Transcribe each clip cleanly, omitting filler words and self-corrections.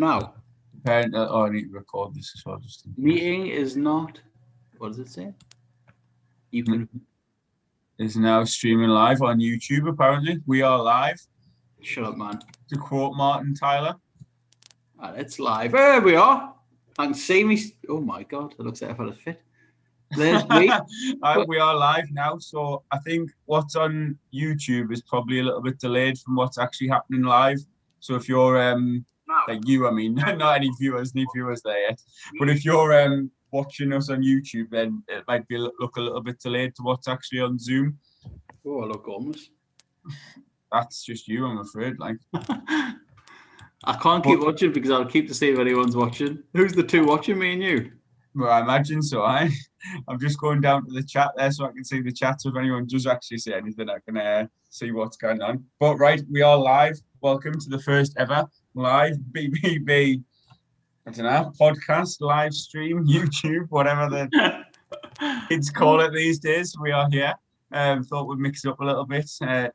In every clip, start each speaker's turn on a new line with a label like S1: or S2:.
S1: Now.
S2: Apparently, I need to record this as well. Just
S1: meeting is not. What does it say? You can.
S2: Is now streaming live on YouTube. Apparently, we are live.
S1: Shut up, man.
S2: To quote Martin Tyler.
S1: And it's live. There we are. I can see me. Oh my god, it looks like I've had a fit. There's me.
S2: We are live now, so I think what's on YouTube is probably a little bit delayed from what's actually happening live. So if you're like you, I mean, not any viewers there yet, but if you're watching us on YouTube, then it might be look a little bit delayed to what's actually on Zoom.
S1: Oh, I look almost.
S2: That's just you, I'm afraid. Like,
S1: I can't keep watching because I'll keep to see if anyone's watching. Who's the two watching, me and you?
S2: Well, I imagine so. I'm just going down to the chat there so I can see the chat. So if anyone does actually say anything, I can see what's going on. But right, we are live. Welcome to the first ever live BBB, I don't know, podcast, live stream, YouTube, whatever the kids call it these days. We are here. Thought we'd mix it up a little bit,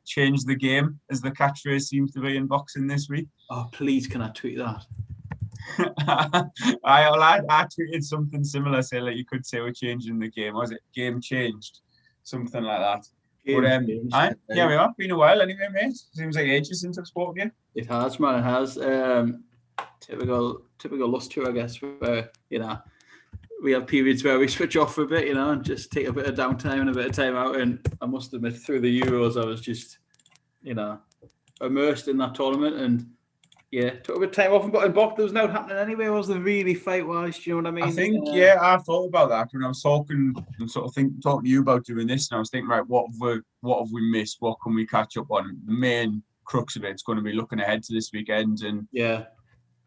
S2: change the game, as the catchphrase seems to be in boxing this week.
S1: Oh, please, can I tweet that?
S2: I tweeted something similar, saying that you could say we're changing the game. Was it game changed? Something like that. Yeah, we are. Been a while anyway, mate. Seems like ages since I've spoken to you.
S1: It has, man. It has. Typical us two, I guess. Where we have periods where we switch off for a bit, and just take a bit of downtime and a bit of time out. And I must admit, through the Euros, I was just, immersed in that tournament and. Yeah, took a bit of time off and got in box. There was no happening anyway, was there, really, fight-wise? Do you know what I mean?
S2: I think, I thought about that when I was talking to you about doing this, and I was thinking, right, what have we missed? What can we catch up on? The main crux of it's going to be looking ahead to this weekend. And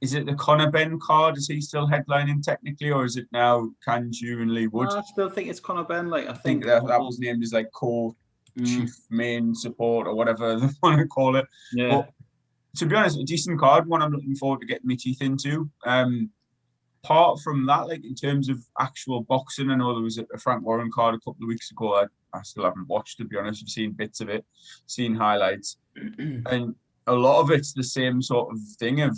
S2: is it the Benn card? Is he still headlining technically, or is it now Kanju and Lee Wood?
S1: I still think it's Ben. Like I
S2: think that was named as like co-chief main support or whatever they want to call it.
S1: Yeah.
S2: But, to be honest, a decent card, one I'm looking forward to getting my teeth into. Apart from that, like in terms of actual boxing, I know there was a Frank Warren card a couple of weeks ago. I still haven't watched, to be honest. I've seen bits of it, seen highlights. And a lot of it's the same sort of thing of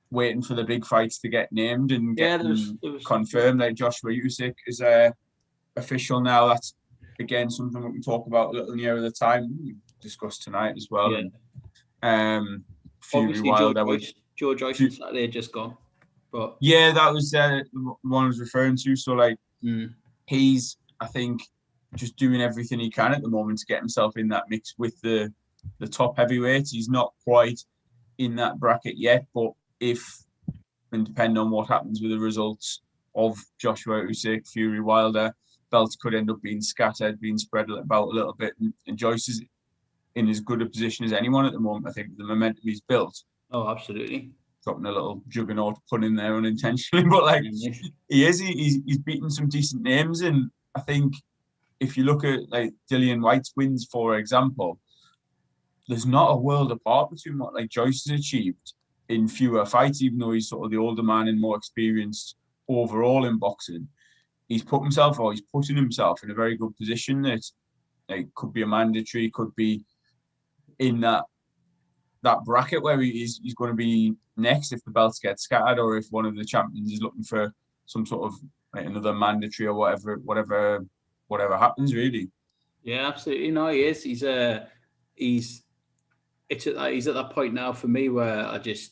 S2: waiting for the big fights to get named and get confirmed. Like Joshua Usyk is official now. That's, again, something we can talk about a little nearer the time. We discussed tonight as well.
S1: Yeah.
S2: Fury Wilder.
S1: Joe Joyce on Saturday just gone, but
S2: that was the one I was referring to. So like, he's, I think, just doing everything he can at the moment to get himself in that mix with the top heavyweights. He's not quite in that bracket yet, but depending on what happens with the results of Joshua Usyk, Fury Wilder, belts could end up being scattered, being spread about a little bit, and Joyce is in as good a position as anyone at the moment. I think the momentum he's built.
S1: Oh, absolutely.
S2: Dropping a little juggernaut pun in there unintentionally, but like he's beaten some decent names. And I think if you look at like Dillian White's wins, for example, there's not a world apart between what like Joyce has achieved in fewer fights, even though he's sort of the older man and more experienced overall in boxing. He's putting himself in a very good position that like could be a mandatory, could be in that bracket where he's going to be next if the belts get scattered, or if one of the champions is looking for some sort of like another mandatory or whatever happens, really.
S1: Yeah, absolutely. No, he is. He's at that point now for me where there's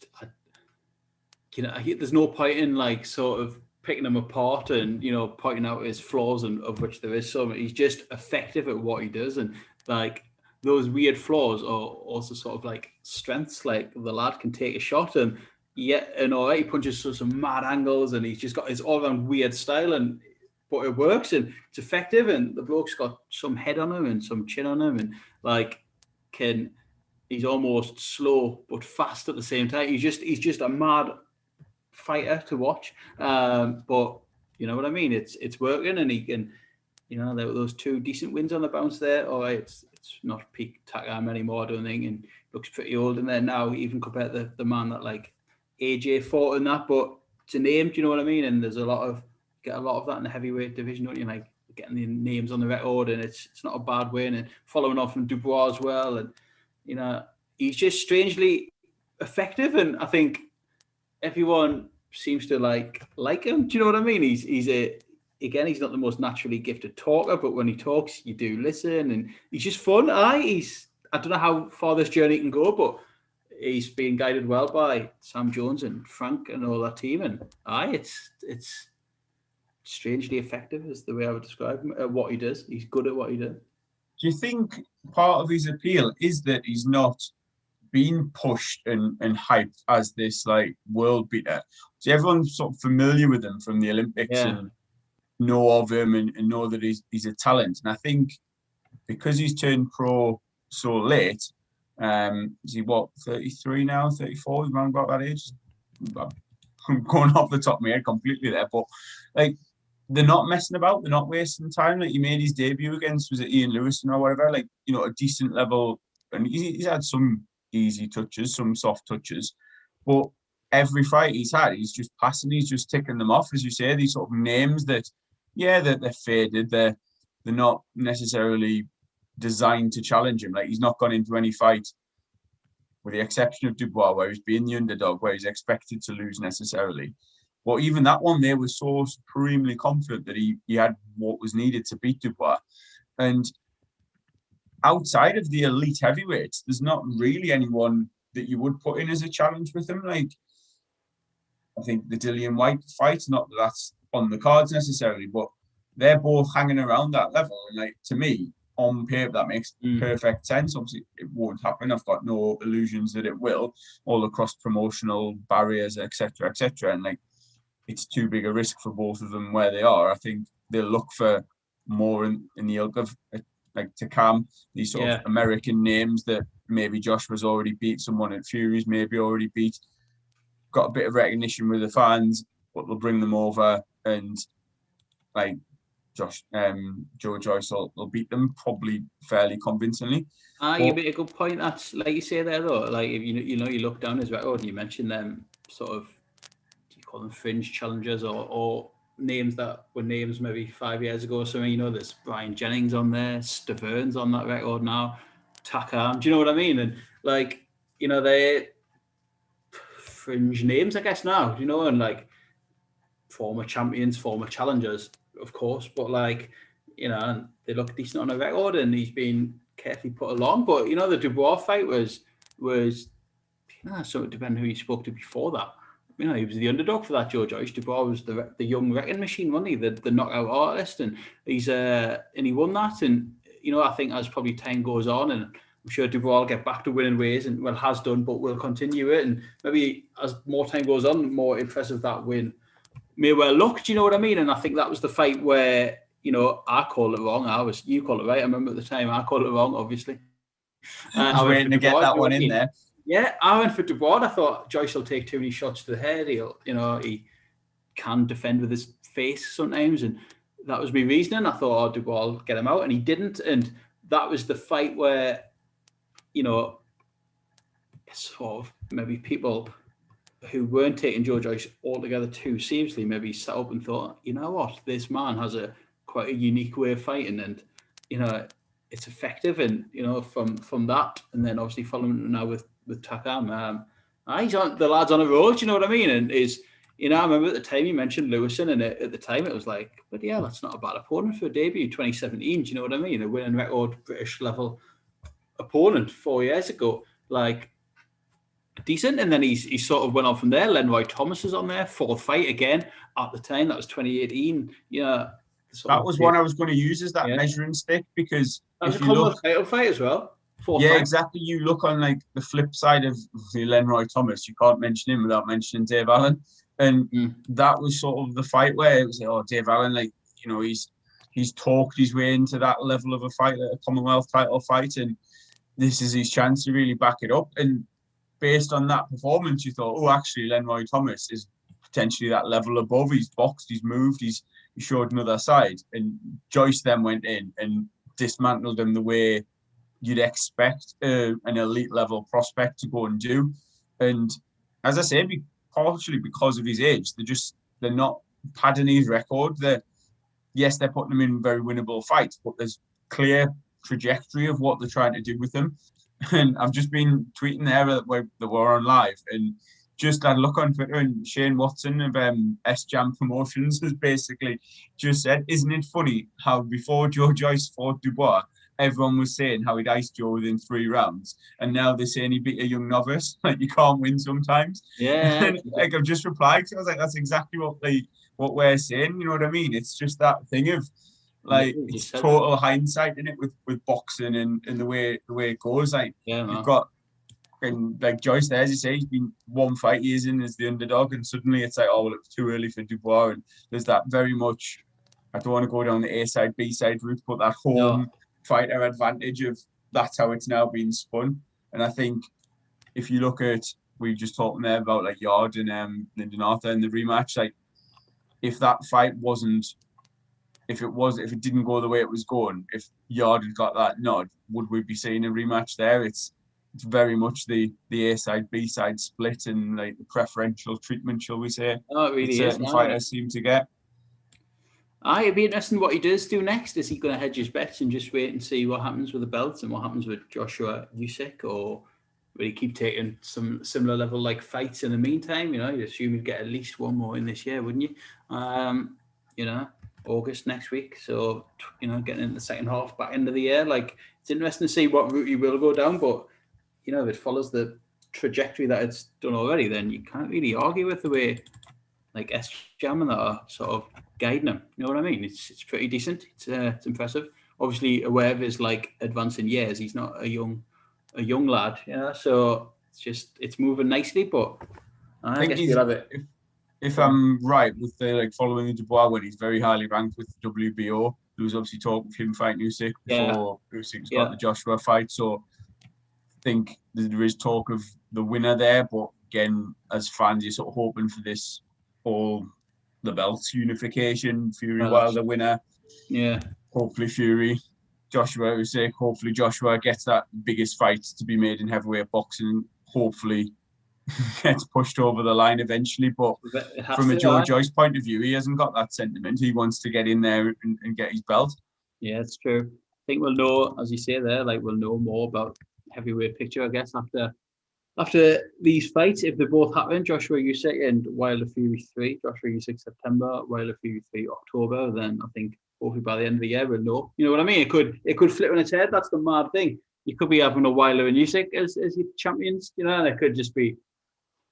S1: no point in like sort of picking him apart and pointing out his flaws, and of which there is some. He's just effective at what he does, and like. Those weird flaws are also sort of like strengths. Like the lad can take a shot and he punches through some mad angles, and he's just got his all-around weird style, but it works and it's effective. And the bloke's got some head on him and some chin on him, and like he's almost slow but fast at the same time. He's just a mad fighter to watch. But you know what I mean? It's working, and he can. Those two decent wins on the bounce there. All right, it's not peak Takam anymore, I don't think, and looks pretty old in there now, even compared to the man that like AJ fought in that. But it's a name, do you know what I mean? And there's get a lot of that in the heavyweight division, don't you? Like getting the names on the record, and it's not a bad win. And following on from Dubois as well, and he's just strangely effective. And I think everyone seems to like him. Do you know what I mean? He's not the most naturally gifted talker, but when he talks, you do listen, and he's just fun. I don't know how far this journey can go, but he's being guided well by Sam Jones and Frank and all that team, and it's strangely effective is the way I would describe him at what he does. He's good at what he does.
S2: Do you think part of his appeal is that he's not being pushed and hyped as this like world beater? So everyone's sort of familiar with him from the Olympics and know of him and know that he's a talent. And I think because he's turned pro so late, is he what, 33 now, 34? He's around about that age. I'm going off the top of my head completely there, but like they're not messing about, they're not wasting time. Like he made his debut against, was it Ian Lewis or whatever, like, you know, a decent level, and he's had some easy touches, some soft touches, but every fight he's had, he's just passing, he's just ticking them off, as you say, these sort of names that, yeah, they're faded, they're not necessarily designed to challenge him. Like he's not gone into any fight, with the exception of Dubois, where he's being the underdog, where he's expected to lose necessarily. But even that one, they were so supremely confident that he had what was needed to beat Dubois. And outside of the elite heavyweights, there's not really anyone that you would put in as a challenge with him. Like, I think the Dillian Whyte fight, not that that's on the cards necessarily, but they're both hanging around that level. And like, to me, on paper, that makes perfect sense. Obviously, it won't happen. I've got no illusions that it will, all across promotional barriers, etc., etc. And like, it's too big a risk for both of them where they are. I think they'll look for more in the ilk of like Takam, these sort of American names that maybe Joshua's already beat, someone at Fury's maybe already beat, got a bit of recognition with the fans, but they'll bring them over, and like Joe Joyce will beat them probably fairly convincingly.
S1: You make a good point. That's like you say there though. Like if you look down his record and you mention them sort of, do you call them fringe challengers or names that were names maybe 5 years ago or something? You know, there's Brian Jennings on there, Stavern's on that record now, Takam. Do you know what I mean? And like, you know, they're fringe names, I guess now. You know, and like former champions, former challengers, of course, but like, you know, they look decent on a record, and he's been carefully put along. But you know, the Dubois fight was so it depends who you spoke to before that. You know, he was the underdog for that. Joe Joyce. Dubois was the young wrecking machine, wasn't he? The knockout artist, and he won that. And you know, I think as probably time goes on, and I'm sure Dubois will get back to winning ways, and well has done, but will continue it. And maybe as more time goes on, the more impressive that win may well look. Do you know what I mean? And I think that was the fight where, you know, I called it wrong. You called it right. I remember at the time I called it wrong, obviously.
S2: I was waiting to get that one in there.
S1: Yeah, I went for Dubois. I thought Joyce will take too many shots to the head. He can defend with his face sometimes, and that was my reasoning. I thought, Dubois will get him out, and he didn't. And that was the fight where, you know, sort of maybe people who weren't taking Joe Joyce altogether too seriously maybe sat up and thought, you know what, this man has quite a unique way of fighting, and you know, it's effective. And you know, from that, and then obviously following now with Takam, he's on the lad's on a roll. Do you know what I mean? And you know, I remember at the time he mentioned Lewison, and at the time it was like, but yeah, that's not a bad opponent for a debut 2017. Do you know what I mean? A winning record British level opponent 4 years ago, like decent. And then he sort of went on from there. Lenroy Thomas is on there, fourth fight again at the time. That was 2018. Yeah,
S2: that was one I was going to use as that measuring stick, because
S1: that was a Commonwealth title fight as well.
S2: Exactly. You look on like the flip side of Lenroy Thomas, you can't mention him without mentioning Dave Allen, and that was sort of the fight where it was like, Dave Allen, like, you know, he's talked his way into that level of a fight, like a Commonwealth title fight, and this is his chance to really back it up. And based on that performance, you thought, actually, Lenroy Thomas is potentially that level above. He's boxed, he's moved, he showed another side. And Joyce then went in and dismantled him the way you'd expect an elite level prospect to go and do. And as I said, partially because of his age, they're not padding his record. They're putting him in very winnable fights, but there's clear trajectory of what they're trying to do with him. And I've just been tweeting there that we're on live, and just had a look on Twitter, and Shane Watson of S-Jam Promotions has basically just said, isn't it funny how before Joe Joyce fought Dubois, everyone was saying how he'd iced Joe within 3 rounds, and now they're saying he beat a young novice. Like, you can't win sometimes.
S1: Yeah.
S2: And like, I've just replied, because I was like, that's exactly what we're saying. You know what I mean? It's just that thing of like, it's total hindsight in it with boxing and the way it goes. Like, you've got, and like Joyce there, as you say, he's been one fight years in as the underdog, and suddenly it's like, oh well, it's too early for Dubois. And there's that very much, I don't want to go down the A side, B side route, but that home fighter advantage of that's how it's now being spun. And I think if you look at, we just talking there about like Yard and Lyndon Arthur in the rematch, like if that fight wasn't, if it didn't go the way it was going, if Yard had got that nod, would we be seeing a rematch there? It's very much the A side, B side split, and like the preferential treatment, shall we say?
S1: Oh, it really is.
S2: Certain fighters seem to get.
S1: It'd be interesting what he does do next. Is he going to hedge his bets and just wait and see what happens with the belts and what happens with Joshua Usyk, or will he keep taking some similar level like fights in the meantime? You know, you'd assume he'd get at least one more in this year, wouldn't you? You know, August next week. So, you know, getting into the second half, back end of the year. Like, it's interesting to see what route he will go down, but you know, if it follows the trajectory that it's done already, then you can't really argue with the way like S-Jam and that are sort of guiding him. You know what I mean? It's pretty decent. It's impressive. Obviously, aware of his like advancing years. He's not a young lad, you know. So it's moving nicely. But I guess we'll have it.
S2: If I'm right with the like following the Dubois win, he's very highly ranked with the WBO. There was obviously talk of him fighting Usyk before Usyk's got the Joshua fight. So think there is talk of the winner there, but again, as fans, you're sort of hoping for this all the belts unification. Fury Wilder winner, hopefully Fury, Joshua Usyk. Hopefully Joshua gets that biggest fight to be made in heavyweight boxing. Hopefully gets pushed over the line eventually. But from a Joe Joyce point of view, he hasn't got that sentiment. He wants to get in there and get his belt.
S1: Yeah, it's true. I think we'll know, as you say there, like we'll know more about heavyweight picture, I guess, after these fights, if they both happen, Joshua Usyk and Wilder Fury 3, Joshua Usyk September, Wilder Fury 3 October, then I think hopefully by the end of the year we'll know. You know what I mean? It could flip on its head. That's the mad thing. You could be having a Wilder and Usyk as your champions, you know, and it could just be,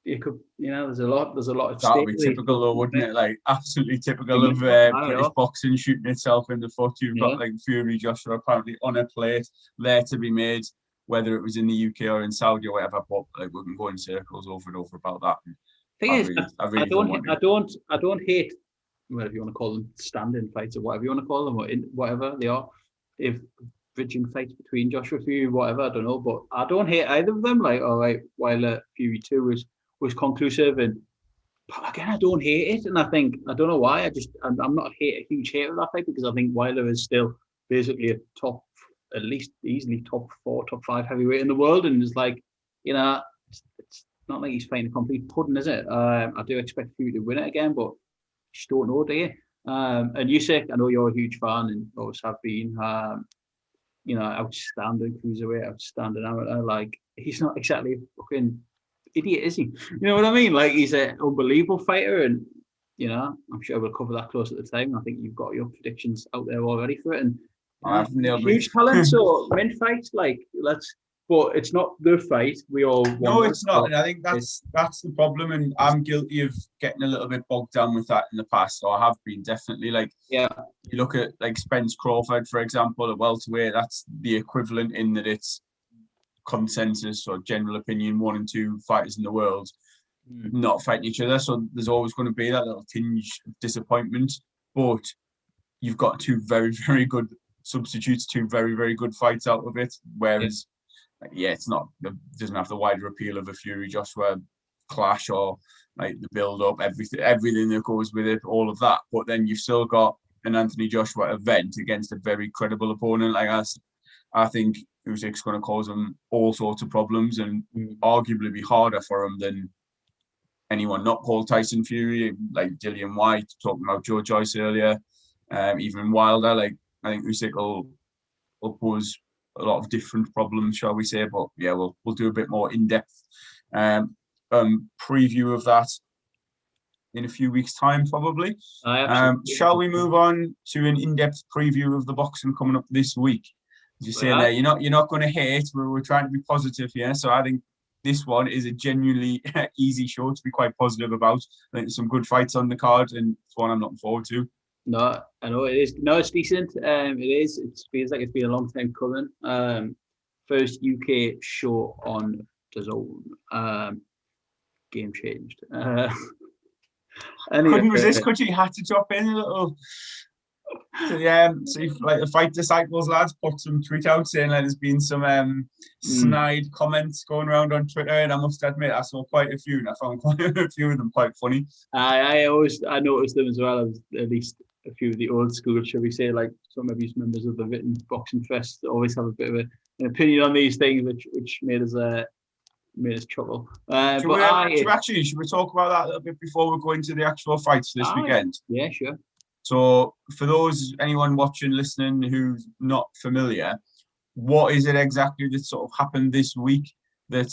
S1: you could, you know, there's a lot of
S2: that would be typical though, wouldn't it? Like absolutely typical of British boxing shooting itself in the foot. You've got like Fury, Joshua apparently on a plate there to be made, whether it was in the UK or in Saudi or whatever. But like we can go in circles over and over about that.
S1: I don't hate whatever you want to call them, stand-in fights or whatever you want to call them, or whatever they are. If bridging fights between Joshua Fury, whatever, I don't know, but I don't hate either of them. Like, all right, while Fury 2 was conclusive, and but again, I don't hate it, and I think I don't know why. I'm not a huge hater of that fight because I think Wilder is still basically a top, at least easily top 4, top 5 heavyweight in the world, and it's like, you know, it's not like he's fighting a complete pudding, is it? I do expect Fury to win it again, but just don't know, do you? And Usyk, I know you're a huge fan and always have been. You know, outstanding cruiserweight, outstanding amateur. Like, he's not exactly a fucking idiot, is he? You know what I mean? Like, he's an unbelievable fighter, and you know, I'm sure we'll cover that close at the time. I think you've got your predictions out there already for it, and huge talent. So men fight, like, but it's not the fight we all want.
S2: No, it's not, and I think that's the problem. And I'm guilty of getting a little bit bogged down with that in the past. So I have been definitely like, you look at like Spence Crawford, for example, at welterweight. That's the equivalent in that it's consensus or general opinion 1 and 2 fighters in the world not fighting each other. So there's always going to be that little tinge of disappointment. But you've got 2 very, very good substitutes, 2 very, very good fights out of it. Whereas it doesn't have the wider appeal of a Fury Joshua clash or like the build up, everything that goes with it, all of that. But then you've still got an Anthony Joshua event against a very credible opponent like us. I think Usyk's going to cause him all sorts of problems and arguably be harder for him than anyone not called Tyson Fury, like Dillian White, talking about Joe Joyce earlier, even Wilder. Like, I think Usyk will pose a lot of different problems, shall we say? But yeah, we'll do a bit more in depth preview of that in a few weeks' time, probably.
S1: Absolutely.
S2: Shall we move on to an in-depth preview of the boxing coming up this week? As you're saying there, you're not going to hate. We're trying to be positive here, so I think this one is a genuinely easy show to be quite positive about. I think there's some good fights on the card, and it's one I'm looking forward to.
S1: No, I know it is. No, it's decent. It is. It feels like it's been a long time coming. First UK show on DAZN. Game changed.
S2: Anyway, couldn't resist, could you? You had to drop in a little. So if, like the Fight Disciples lads put some tweet out saying like, there's been some snide comments going around on Twitter, and I must admit I saw quite a few, and I found quite a few of them quite funny. I
S1: noticed them as well. At least a few of the old school, shall we say, like some of these members of the Written Boxing Fest always have a bit of an opinion on these things, which made us chuckle.
S2: Should we talk about that a little bit before we go into the actual fights this weekend?
S1: Yeah, sure.
S2: So for anyone watching, listening who's not familiar, what is it exactly that sort of happened this week that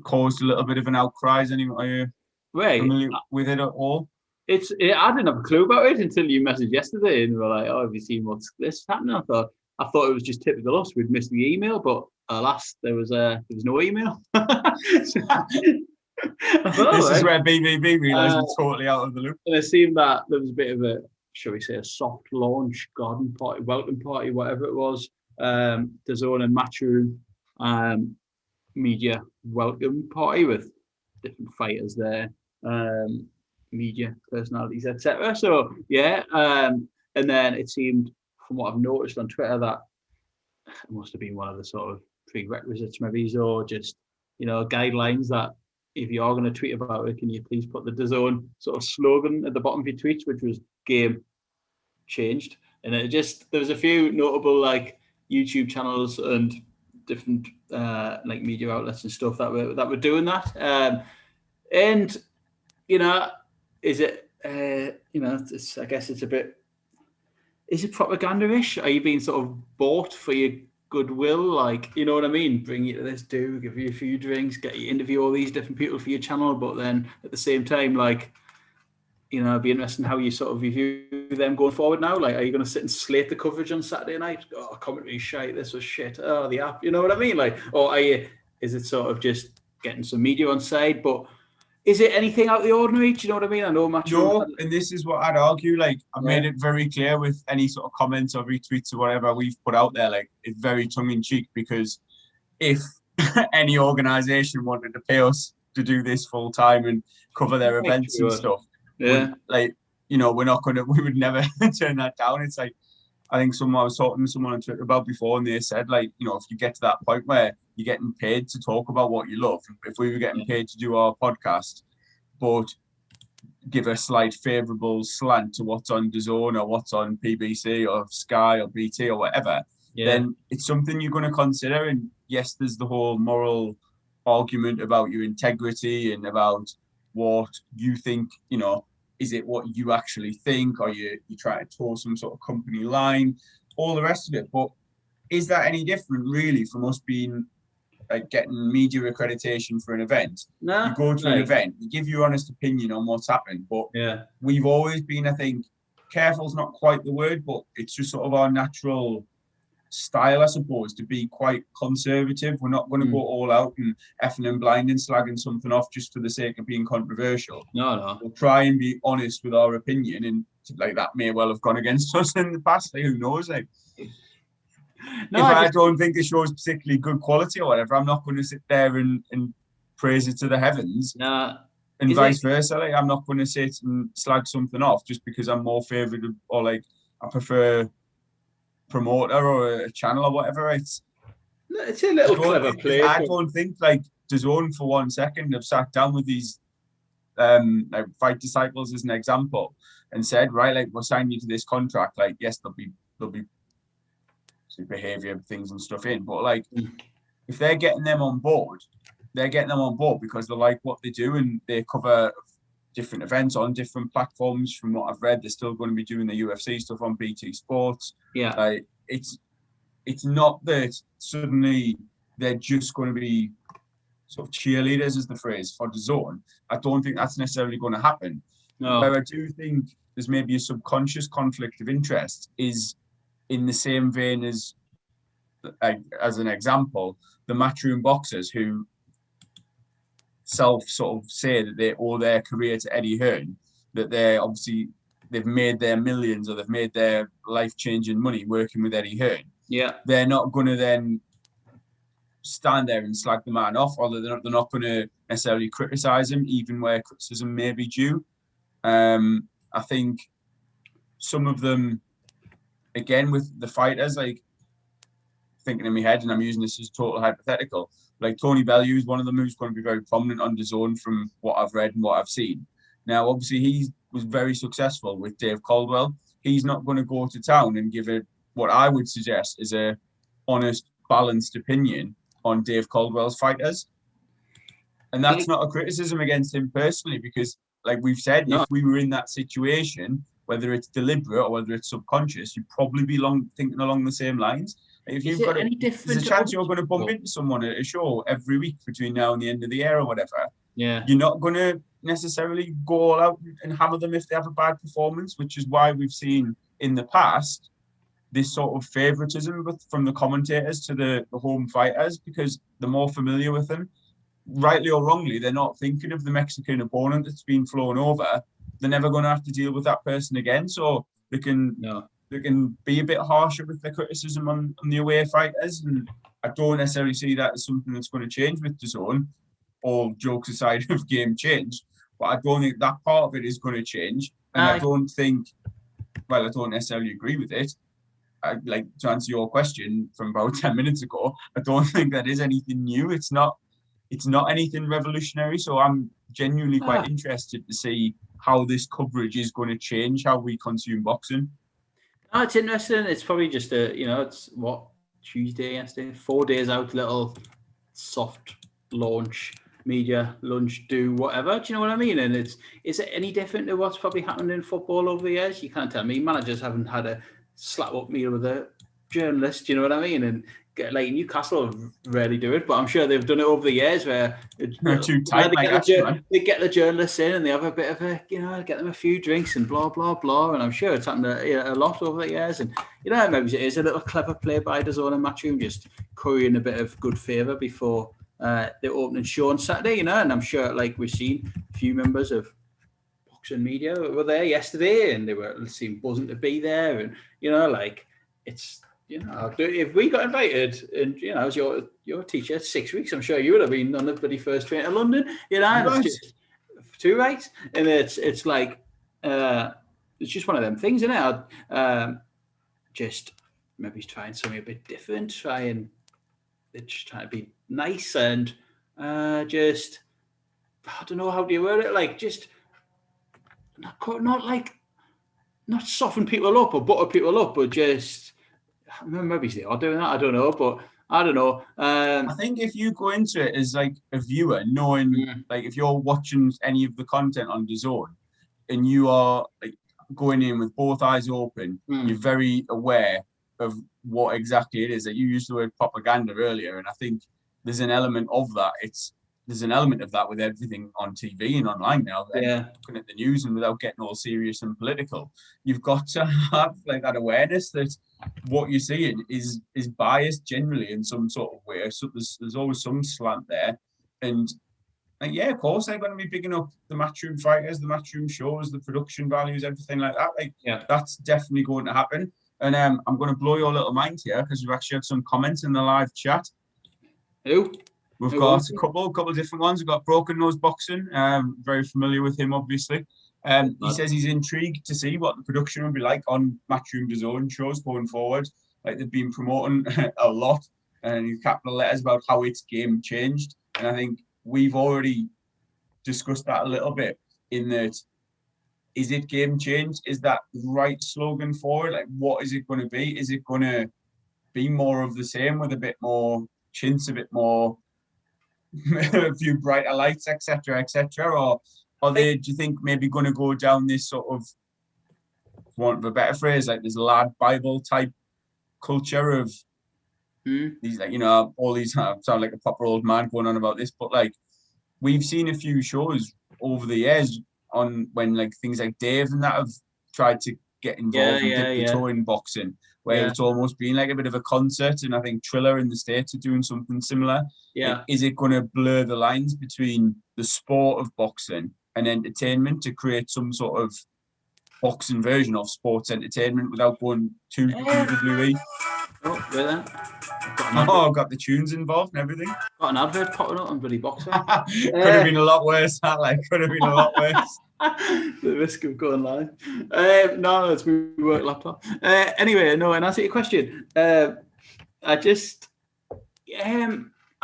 S2: caused a little bit of an outcry? Are you familiar with it at all?
S1: I didn't have a clue about it until you messaged yesterday, and we were like, "Oh, have you seen what's this happening?" I thought it was just typical us. We'd missed the email, but alas, there was no email.
S2: This is where BBB realised we're totally out of the loop.
S1: And it seemed that there was a bit of a, shall we say, a soft launch, garden party, welcome party, whatever it was. DAZN and Matchroom media welcome party with different fighters there, media personalities, etc. So and then it seemed, from what I've noticed on Twitter, that it must have been one of the sort of prerequisites, maybe, or just guidelines that if you are going to tweet about it, can you please put the DAZN sort of slogan at the bottom of your tweets, which was "Game Changed." And there was a few notable like YouTube channels and different like media outlets and stuff that were doing that. And is it I guess it's a bit. Is it propaganda-ish? Are you being sort of bought for your goodwill? Like, you know what I mean? Bring you to this give you a few drinks, get you interview all these different people for your channel, but then at the same time, like, it'd be interesting how you sort of review them going forward now. Like, are you going to sit and slate the coverage on Saturday night? Oh, commentary shite, this was shit. Oh, the app, you know what I mean? Like, or is it sort of just getting some media on side, but is it anything out of the ordinary? Do you know what I mean? I know Match.
S2: No, and this is what I'd argue. Like, I've made it very clear with any sort of comments or retweets or whatever we've put out there. Like, it's very tongue in cheek, because if any organisation wanted to pay us to do this full time and cover their events and stuff, we're not gonna. We would never turn that down. It's like, I think I was talking to someone on Twitter about before, and they said, like, if you get to that point where you're getting paid to talk about what you love, if we were getting paid to do our podcast, but give a slight favourable slant to what's on DAZN or what's on PBC or Sky or BT or whatever, then it's something you're going to consider. And yes, there's the whole moral argument about your integrity and about what you think, is it what you actually think, or you try to toe some sort of company line, all the rest of it. But is that any different really from us being like getting media accreditation for an event? No, you go to an event, you give your honest opinion on what's happened, but we've always been, I think, careful's not quite the word, but it's just sort of our natural style, I suppose, to be quite conservative. We're not going to go all out and effing and blind and slagging something off just for the sake of being controversial. No. We'll try and be honest with our opinion, and like that may well have gone against us in the past. Like, who knows? Like, if I don't think the show is particularly good quality or whatever, I'm not going to sit there and praise it to the heavens. And vice versa. Like, I'm not going to sit and slag something off just because I'm more favoured or like I prefer promoter or a channel or whatever. It's
S1: a little clever play.
S2: I don't think like DAZN for 1 second have sat down with these like Fight Disciples as an example and said, right, like, we're signing you to this contract. Like, yes, there'll be behaviour things and stuff in, but like if they're getting them on board because they like what they do and they cover different events on different platforms. From what I've read, they're still going to be doing the UFC stuff on BT Sports. Like, it's not that suddenly they're just going to be sort of cheerleaders, is the phrase, for DAZN. I don't think that's necessarily going to happen.
S1: No.
S2: Where I do think there's maybe a subconscious conflict of interest is in the same vein as an example, the matchroom boxers who sort of say that they owe their career to Eddie Hearn, that they've made their millions or they've made their life-changing money working with Eddie Hearn.
S1: Yeah.
S2: They're not going to then stand there and slag the man off, or they're not going to necessarily criticise him, even where criticism may be due. I think some of them, again, with the fighters, like, thinking in my head, and I'm using this as total hypothetical, like Tony Bellew is one of them who's going to be very prominent on DAZN from what I've read and what I've seen. Now, obviously, he was very successful with Dave Caldwell. He's not going to go to town and give it what I would suggest is a honest, balanced opinion on Dave Caldwell's fighters. And that's not a criticism against him personally, because, like we've said, if we were in that situation, whether it's deliberate or whether it's subconscious, you'd probably be thinking along the same lines. If you've got there's a chance you're going to bump into someone at a show every week between now and the end of the year or whatever.
S1: Yeah,
S2: you're not going to necessarily go all out and hammer them if they have a bad performance, which is why we've seen in the past this sort of favoritism from the commentators to the home fighters, because they're more familiar with them. Rightly or wrongly, they're not thinking of the Mexican opponent that's been flown over. They're never going to have to deal with that person again, so they can be a bit harsher with their criticism on the away fighters. And I don't necessarily see that as something that's going to change with DAZN, all jokes aside of game change. But I don't think that part of it is going to change. And I don't necessarily agree with it. Like, to answer your question from about 10 minutes ago, I don't think that is anything new. It's not anything revolutionary. So I'm genuinely quite interested to see how this coverage is going to change how we consume boxing.
S1: No, it's interesting. It's probably just it's what, Tuesday yesterday, 4 days out, little soft launch, media lunch, do whatever. Do you know what I mean? And is it any different to what's probably happened in football over the years? You can't tell me. Managers haven't had a slap up meal with a journalist. Do you know what I mean? And like Newcastle rarely do it, but I'm sure they've done it over the years where they get the journalists in and they have a bit of get them a few drinks and blah blah blah. And I'm sure it's happened a lot over the years. And maybe it is a little clever play by DAZN and Matchroom, just currying a bit of good favour before the opening show on Saturday. And I'm sure, like, we've seen a few members of boxing media were there yesterday and they seemed buzzing to be there. And it's. If we got invited and, as your teacher, 6 weeks, I'm sure you would have been on the bloody first train to London, and it's just 2 weeks. And it's like, it's just one of them things, isn't it? Just maybe trying something a bit different, trying to be nice and I don't know, how do you word it? Like, just not soften people up or butter people up, but just, maybe they are doing that. I don't know, but I don't know.
S2: I think if you go into it as like a viewer, knowing like if you're watching any of the content on DAZN and you are like going in with both eyes open, you're very aware of what exactly it is. That you used the word propaganda earlier, and I think there's an element of that. There's an element of that with everything on TV and online now. Looking at the news and without getting all serious and political, you've got to have like that awareness that what you're seeing is biased generally in some sort of way. So there's always some slant there. And of course they're going to be bigging up the Matchroom fighters, the Matchroom shows, the production values, everything like that. That's definitely going to happen. And I'm going to blow your little mind here because we've actually had some comments in the live chat.
S1: Who?
S2: We've got a couple of different ones. We've got Broken Nose Boxing, very familiar with him, obviously. He says he's intrigued to see what the production will be like on Matchroom DAZN shows going forward. Like, they've been promoting a lot, and he's capital letters about how it's game changed. And I think we've already discussed that a little bit, in that, is it game change? Is that the right slogan for it? Like, what is it going to be? Is it going to be more of the same with a bit more chintz, a bit more a few brighter lights, etc., or are they, do you think, maybe going to go down this sort of, for want of a better phrase, like this lad Bible type culture of These, like, you know, all these, I sound like a proper old man going on about this, but like, we've seen a few shows over the years on when like things like Dave and that have tried to get involved and dip the toe in boxing, where it's almost been like a bit of a concert. And I think Triller in the States are doing something similar. Like, is it going to blur the lines between the sport of boxing and entertainment to create some sort of boxing version of sports entertainment without going too WWE?
S1: Oh, really?
S2: Oh, got the tunes involved and everything.
S1: Got an advert popping up on bloody boxing.
S2: Could have been a lot worse. That, like, could have been a lot worse.
S1: The risk of going live. No, it's my work laptop. Anyway, no, and answer your question. I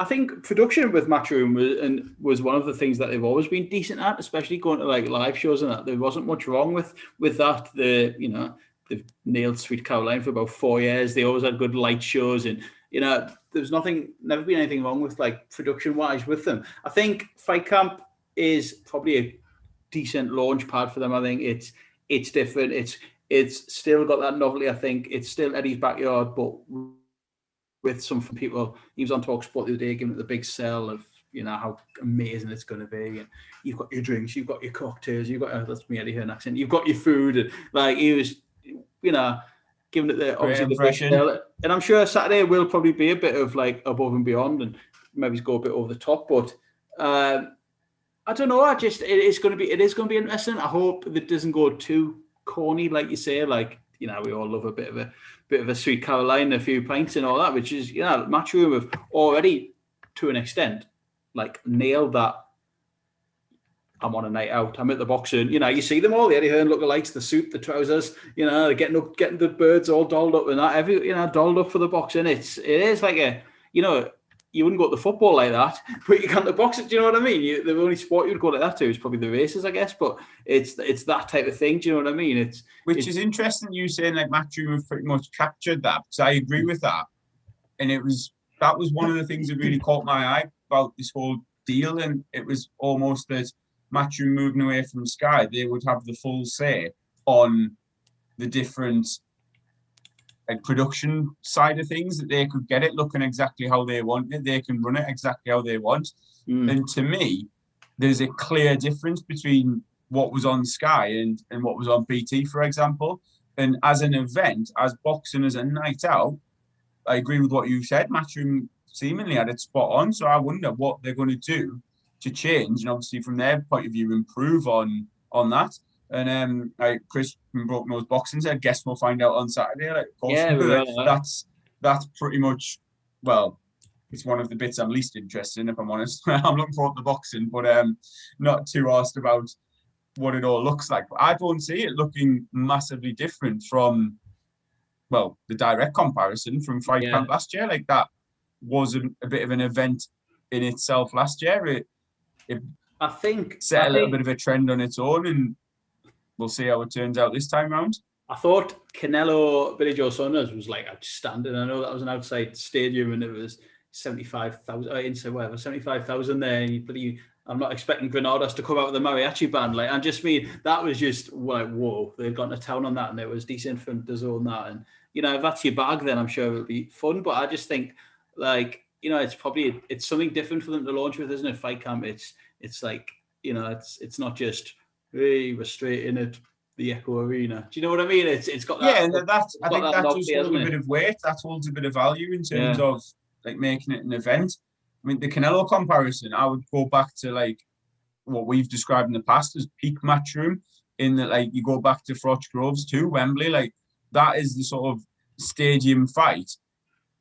S1: think production with Matchroom was one of the things that they've always been decent at, especially going to like live shows and that. There wasn't much wrong with that. They've nailed Sweet Caroline for about 4 years. They always had good light shows, and there's never been anything wrong with like production wise with them. I think Fight Camp is probably a decent launch pad for them. I think it's different. It's still got that novelty. I think it's still Eddie's backyard, but with some people. He was on TalkSport the other day, giving it the big sell of how amazing it's going to be. And you've got your drinks, you've got your cocktails, you've got that's me Eddie Hearn accent. You've got your food, and like he was, giving it the obviously the best sell. And I'm sure Saturday will probably be a bit of like above and beyond, and maybe go a bit over the top. But I don't know. It is going to be interesting. I hope that it doesn't go too corny, like you say. Like we all love a bit of a Sweet Caroline, a few pints and all that, which is Matchroom have already to an extent like nailed that. I'm on a night out. I'm at the boxing. You see them all, the Eddie Hearn lookalikes, the suit, the trousers. They're getting the birds all dolled up and that. Dolled up for the boxing. It is like a you wouldn't go to the football like that, but you can to boxing. Do you know what I mean? The only sport you would go like that to is probably the races, I guess. But it's that type of thing. Do you know what I mean?
S2: Which is interesting. You saying like Matchroom have pretty much captured that, because I agree with that. And that was one of the things that really caught my eye about this whole deal. And it was almost that Matchroom moving away from Sky, they would have the full say on the different like production side of things, that they could get it looking exactly how they want it. They can run it exactly how they want. And to me, there's a clear difference between what was on Sky and what was on BT, for example. And as an event, as boxing as a night out, I agree with what you said. Matchroom seemingly had it spot on. So I wonder what they're going to do to change, and obviously from their point of view, improve on that. And Chris from Broken Nose Boxing said, "Guess we'll find out on Saturday." Like, of course, yeah, that's pretty much, well, it's one of the bits I'm least interested in, if I'm honest. I'm looking forward to the boxing, but not too asked about what it all looks like. But I don't see it looking massively different from, well, the direct comparison from Fight Camp last year. Like, that was a bit of an event in itself last year. It
S1: I think
S2: set a little bit of a trend on its own, and we'll see how it turns out this time round.
S1: I thought Canelo Billy Joe Saunders was like outstanding. I know that was an outside stadium and it was 75,000 inside, whatever, 75,000 there. And I'm not expecting Granados to come out with a mariachi band. Like, I just mean that was just like, whoa, they've gone to town on that, and it was decent for DAZN that. And if that's your bag, then I'm sure it'll be fun. But I just think, like, it's something different for them to launch with, isn't it? Fight Camp. It's like, it's not just, hey, we're straight in at the Echo Arena. Do you know what I mean? It's got that.
S2: Yeah, and I think that does hold a bit of weight. That holds a bit of value in terms of like making it an event. I mean, the Canelo comparison, I would go back to like what we've described in the past as peak Matchroom, in that like you go back to Froch Groves too, Wembley, like that is the sort of stadium fight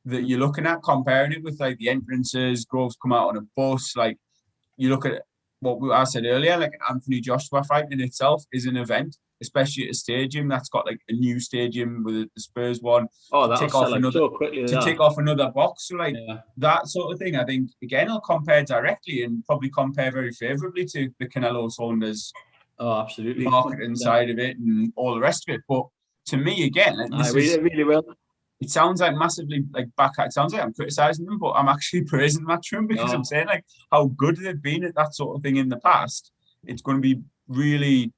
S2: that you're looking at, comparing it with like the entrances, Groves come out on a bus. Like, you look at what I said earlier, like Anthony Joshua fight in itself is an event, especially at a stadium that's got like a new stadium with the Spurs one.
S1: Oh, that'll sell like so quickly.
S2: To tick off another box. So like that sort of thing, I think, again, I'll compare directly and probably compare very favourably to the Canelo Saunders
S1: absolutely
S2: marketing side of it and all the rest of it. But to me, again,
S1: really well.
S2: It sounds like massively like it sounds like I'm criticising them, but I'm actually praising Matchroom, because I'm saying like how good they've been at that sort of thing in the past. It's going to be really,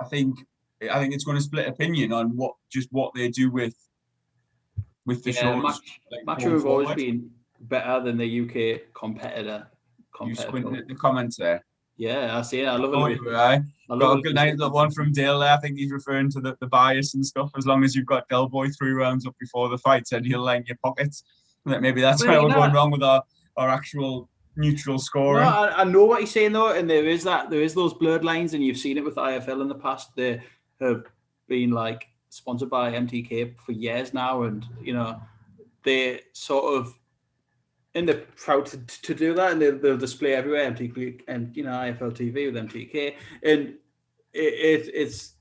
S2: I think it's going to split opinion on what they do with with the shows.
S1: Matchroom have always been better than the UK competitor.
S2: You squinting at the comments there.
S1: Yeah, I see it. I love it.
S2: Got a good nice little one from Dale there. I think he's referring to the bias and stuff. As long as you've got Del Boy 3 rounds up before the fight, said he'll line your pockets. Maybe that's where we're going wrong with our actual neutral scoring.
S1: No, I know what he's saying though, and there is those blurred lines, and you've seen it with IFL in the past. They have been like sponsored by MTK for years now, and they sort of, and they're proud to do that, and they'll display everywhere MTK and IFL TV with MTK, and it's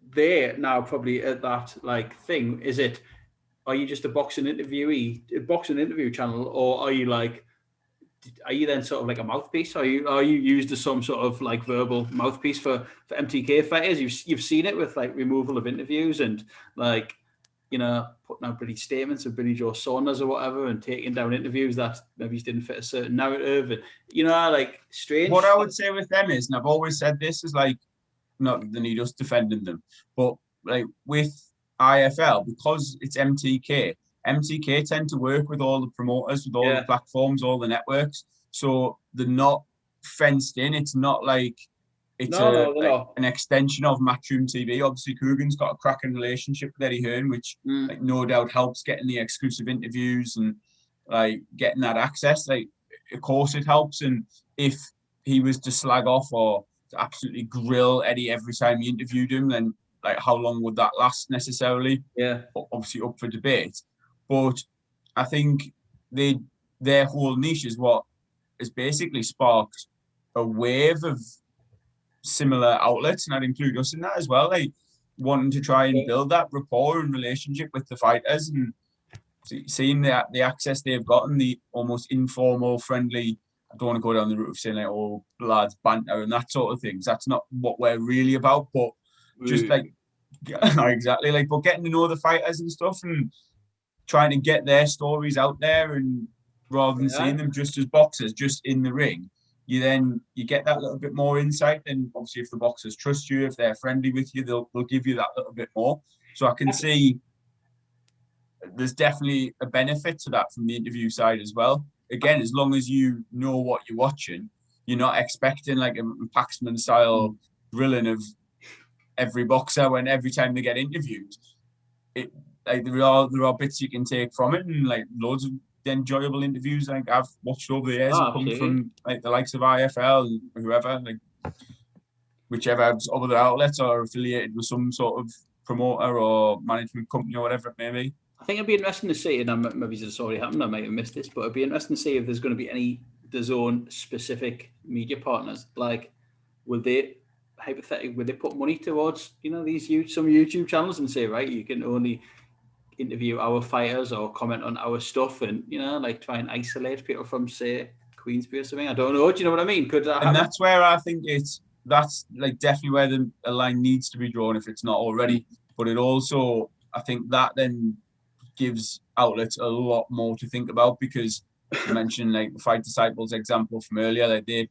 S1: there now probably at that like thing. Are you just a boxing interview channel, or are you then sort of like a mouthpiece? Are you used as some sort of like verbal mouthpiece for MTK fighters? You've seen it with like removal of interviews and like putting out pretty statements of Billy Joe Saunders or whatever, and taking down interviews that maybe didn't fit a certain narrative, and like strange.
S2: What I would say with them is, and I've always said this, is like, not that they need us defending them, but like with IFL, because it's MTK tend to work with all the promoters, with all the platforms, all the networks, so they're not fenced in. It's not like it's an extension of Matchroom TV. Obviously, Coogan's got a cracking relationship with Eddie Hearn, which like no doubt helps getting the exclusive interviews and like getting that access. Like, of course it helps. And if he was to slag off or to absolutely grill Eddie every time he interviewed him, then like how long would that last necessarily?
S1: Yeah,
S2: obviously up for debate. But I think their whole niche is what has basically sparked a wave of similar outlets, and I'd include us in that as well, like wanting to try and build that rapport and relationship with the fighters, and seeing the access they've gotten, the almost informal, friendly. I don't want to go down the route of saying like, oh, lads, banter and that sort of things. That's not what we're really about. But just like exactly like, but getting to know the fighters and stuff, and trying to get their stories out there, and rather than seeing them just as boxers, just in the ring. You get that little bit more insight. And obviously, if the boxers trust you, if they're friendly with you, they'll give you that little bit more. So I can see there's definitely a benefit to that from the interview side as well. Again, as long as you know what you're watching, you're not expecting like a Paxman style grilling of every boxer when every time they get interviewed. There are bits you can take from it, and like loads of enjoyable interviews like I've watched over the years have come from like the likes of IFL and whoever, like whichever other outlets are affiliated with some sort of promoter or management company or whatever it may be.
S1: I think it'd be interesting to see, and maybe it's already happened, I might have missed this, but it'd be interesting to see if there's going to be any DAZN specific media partners. Like, will they put money towards some YouTube channels and say, right, you can only interview our fighters or comment on our stuff, and like try and isolate people from, say, Queensbury or something? I don't know. Do you know what I mean? Could that happen?
S2: And that's where I think that's like definitely where a line needs to be drawn if it's not already. But it also, I think that then gives outlets a lot more to think about, because you mentioned like the Fight Disciples example from earlier, like they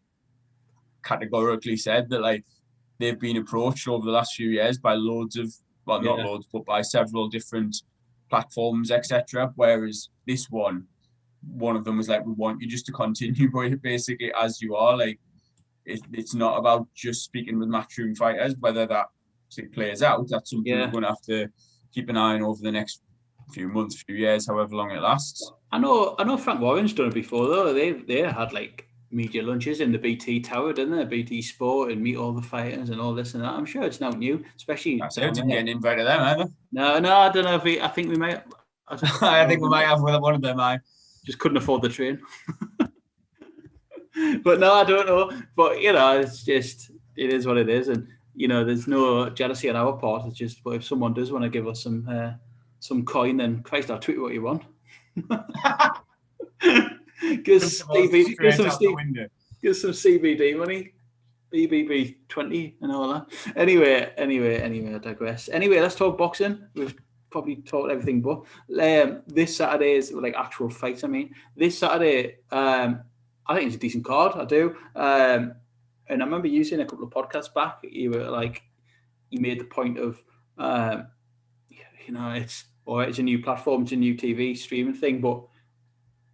S2: categorically said that like they've been approached over the last few years by loads of, well, not loads, but by several different platforms, etc. Whereas this one of them was like, we want you just to continue basically as you are. Like it's not about just speaking with Matchroom fighters. Whether that plays out, that's something we're going to have to keep an eye on over the next few months, few years, however long it lasts.
S1: I know Frank Warren's done it before though. They had like media lunches in the BT Tower, didn't they? BT Sport, and meet all the fighters and all this and that. I'm sure it's now new, especially.
S2: I didn't get an invite to them either.
S1: No, I don't know if I think we might.
S2: I think we might have one of them. I
S1: just couldn't afford the train. But no, I don't know. But it's just, it is what it is, and there's no jealousy on our part. It's just, but if someone does want to give us some coin, then Christ, I'll tweet what you want. Get some CBD money, BBB 20 and all that. Anyway, I digress. Anyway, let's talk boxing. We've probably talked everything, but this Saturday is like actual fights. I mean, this Saturday, I think it's a decent card. I do. And I remember you saying a couple of podcasts back, you were like, you made the point of, all right, it's a new platform, it's a new TV streaming thing, but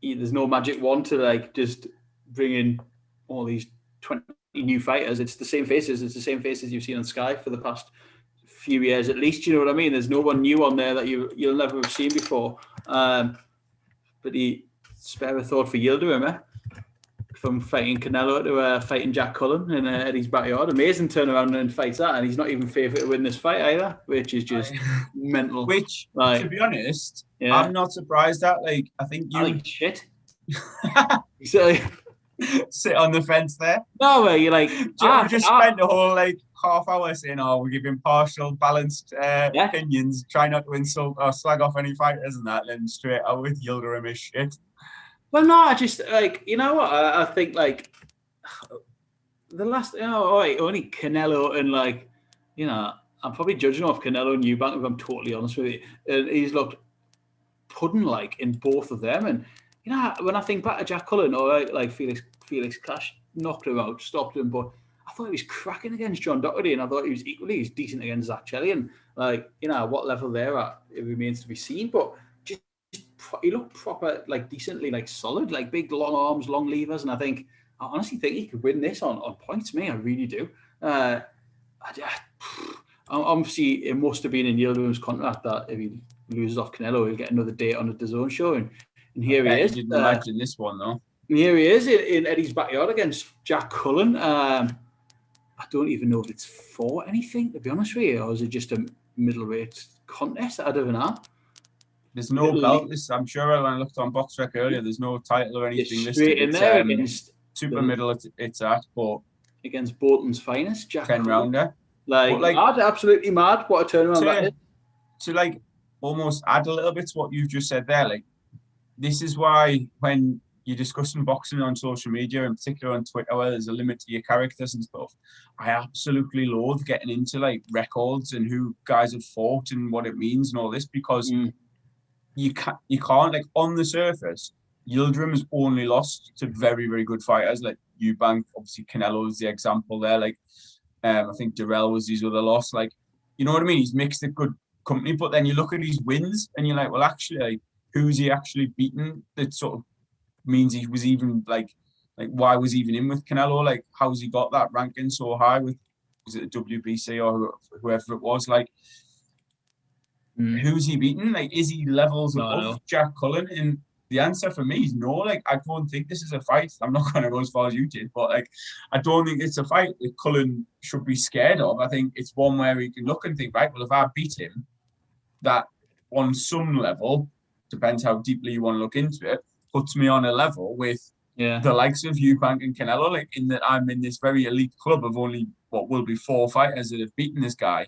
S1: there's no magic wand to like just bring in all these 20 new fighters. It's the same faces. It's the same faces you've seen on Sky for the past few years at least. You know what I mean? There's no one new on there that you'll never have seen before. But he spare a thought for Yildirim, eh? From fighting Canelo to fighting Jack Cullen in Eddie's backyard. Amazing turnaround and fights that, and he's not even favourite to win this fight either, which is just mental.
S2: Which,
S1: like,
S2: to be honest, I'm not surprised at. Like, I think you
S1: shit. So,
S2: sit on the fence there.
S1: No way, you're like,
S2: just spent the whole like half hour saying, "Oh, we're giving partial, balanced opinions. Try not to insult or slag off any fighters and that." And then straight out with Yildirim is shit.
S1: Well, no, I just like, you know what? I think like the last, only Canelo and like, you know, I'm probably judging off Canelo and Eubank if I'm totally honest with you. And he's looked pudding-like in both of them. And you know, when I think back to Jack Cullen or like Felix Clash knocked him out, stopped him, but I thought he was cracking against John Doherty, and I thought he was equally as decent against Zach Chelly. And like, you know, what level they're at, it remains to be seen. But he looked proper, like decently, like solid, like big long arms, long levers, and I honestly think he could win this on points. Me, I really do. Obviously, it must have been in Yildirim's contract that if he loses off Canelo, he'll get another date on the DAZN show, and here he is.
S2: Didn't imagine this one though.
S1: And here he is in Eddie's backyard against Jack Cullen. I don't even know if it's for anything, to be honest with you, or is it just a middleweight contest? I don't know.
S2: There's no belt. I'm sure when I looked on BoxRec earlier, there's no title or anything listed.
S1: Straight in there against
S2: super middle. It's at, but
S1: against Bolton's finest, Jack
S2: 10 rounder.
S1: Like mad, absolutely mad. What a turnaround that is.
S2: To like almost add a little bit to what you've just said there, like this is why when you're discussing boxing on social media, in particular on Twitter, where there's a limit to your characters and stuff, I absolutely loathe getting into like records and who guys have fought and what it means and all this, because you can't like on the surface, Yildirim has only lost to very, very good fighters like Eubank. Obviously, Canelo is the example there. Like, I think Durrell was his other loss. Like, you know what I mean? He's mixed a good company, but then you look at his wins and you're like, well, actually, like, who's he actually beaten? That sort of means he was even like why was he even in with Canelo? Like, how's he got that ranking so high with, was it the WBC or whoever it was? Like, who's he beaten? Like, is he levels above Jack Cullen? And the answer for me is no. Like, I don't think this is a fight. I'm not going to go as far as you did, but like, I don't think it's a fight that Cullen should be scared of. I think it's one where he can look and think, right, well, if I beat him, that on some level, depends how deeply you want to look into it, puts me on a level with the likes of Eubank and Canelo, like in that I'm in this very elite club of only what will be 4 fighters that have beaten this guy.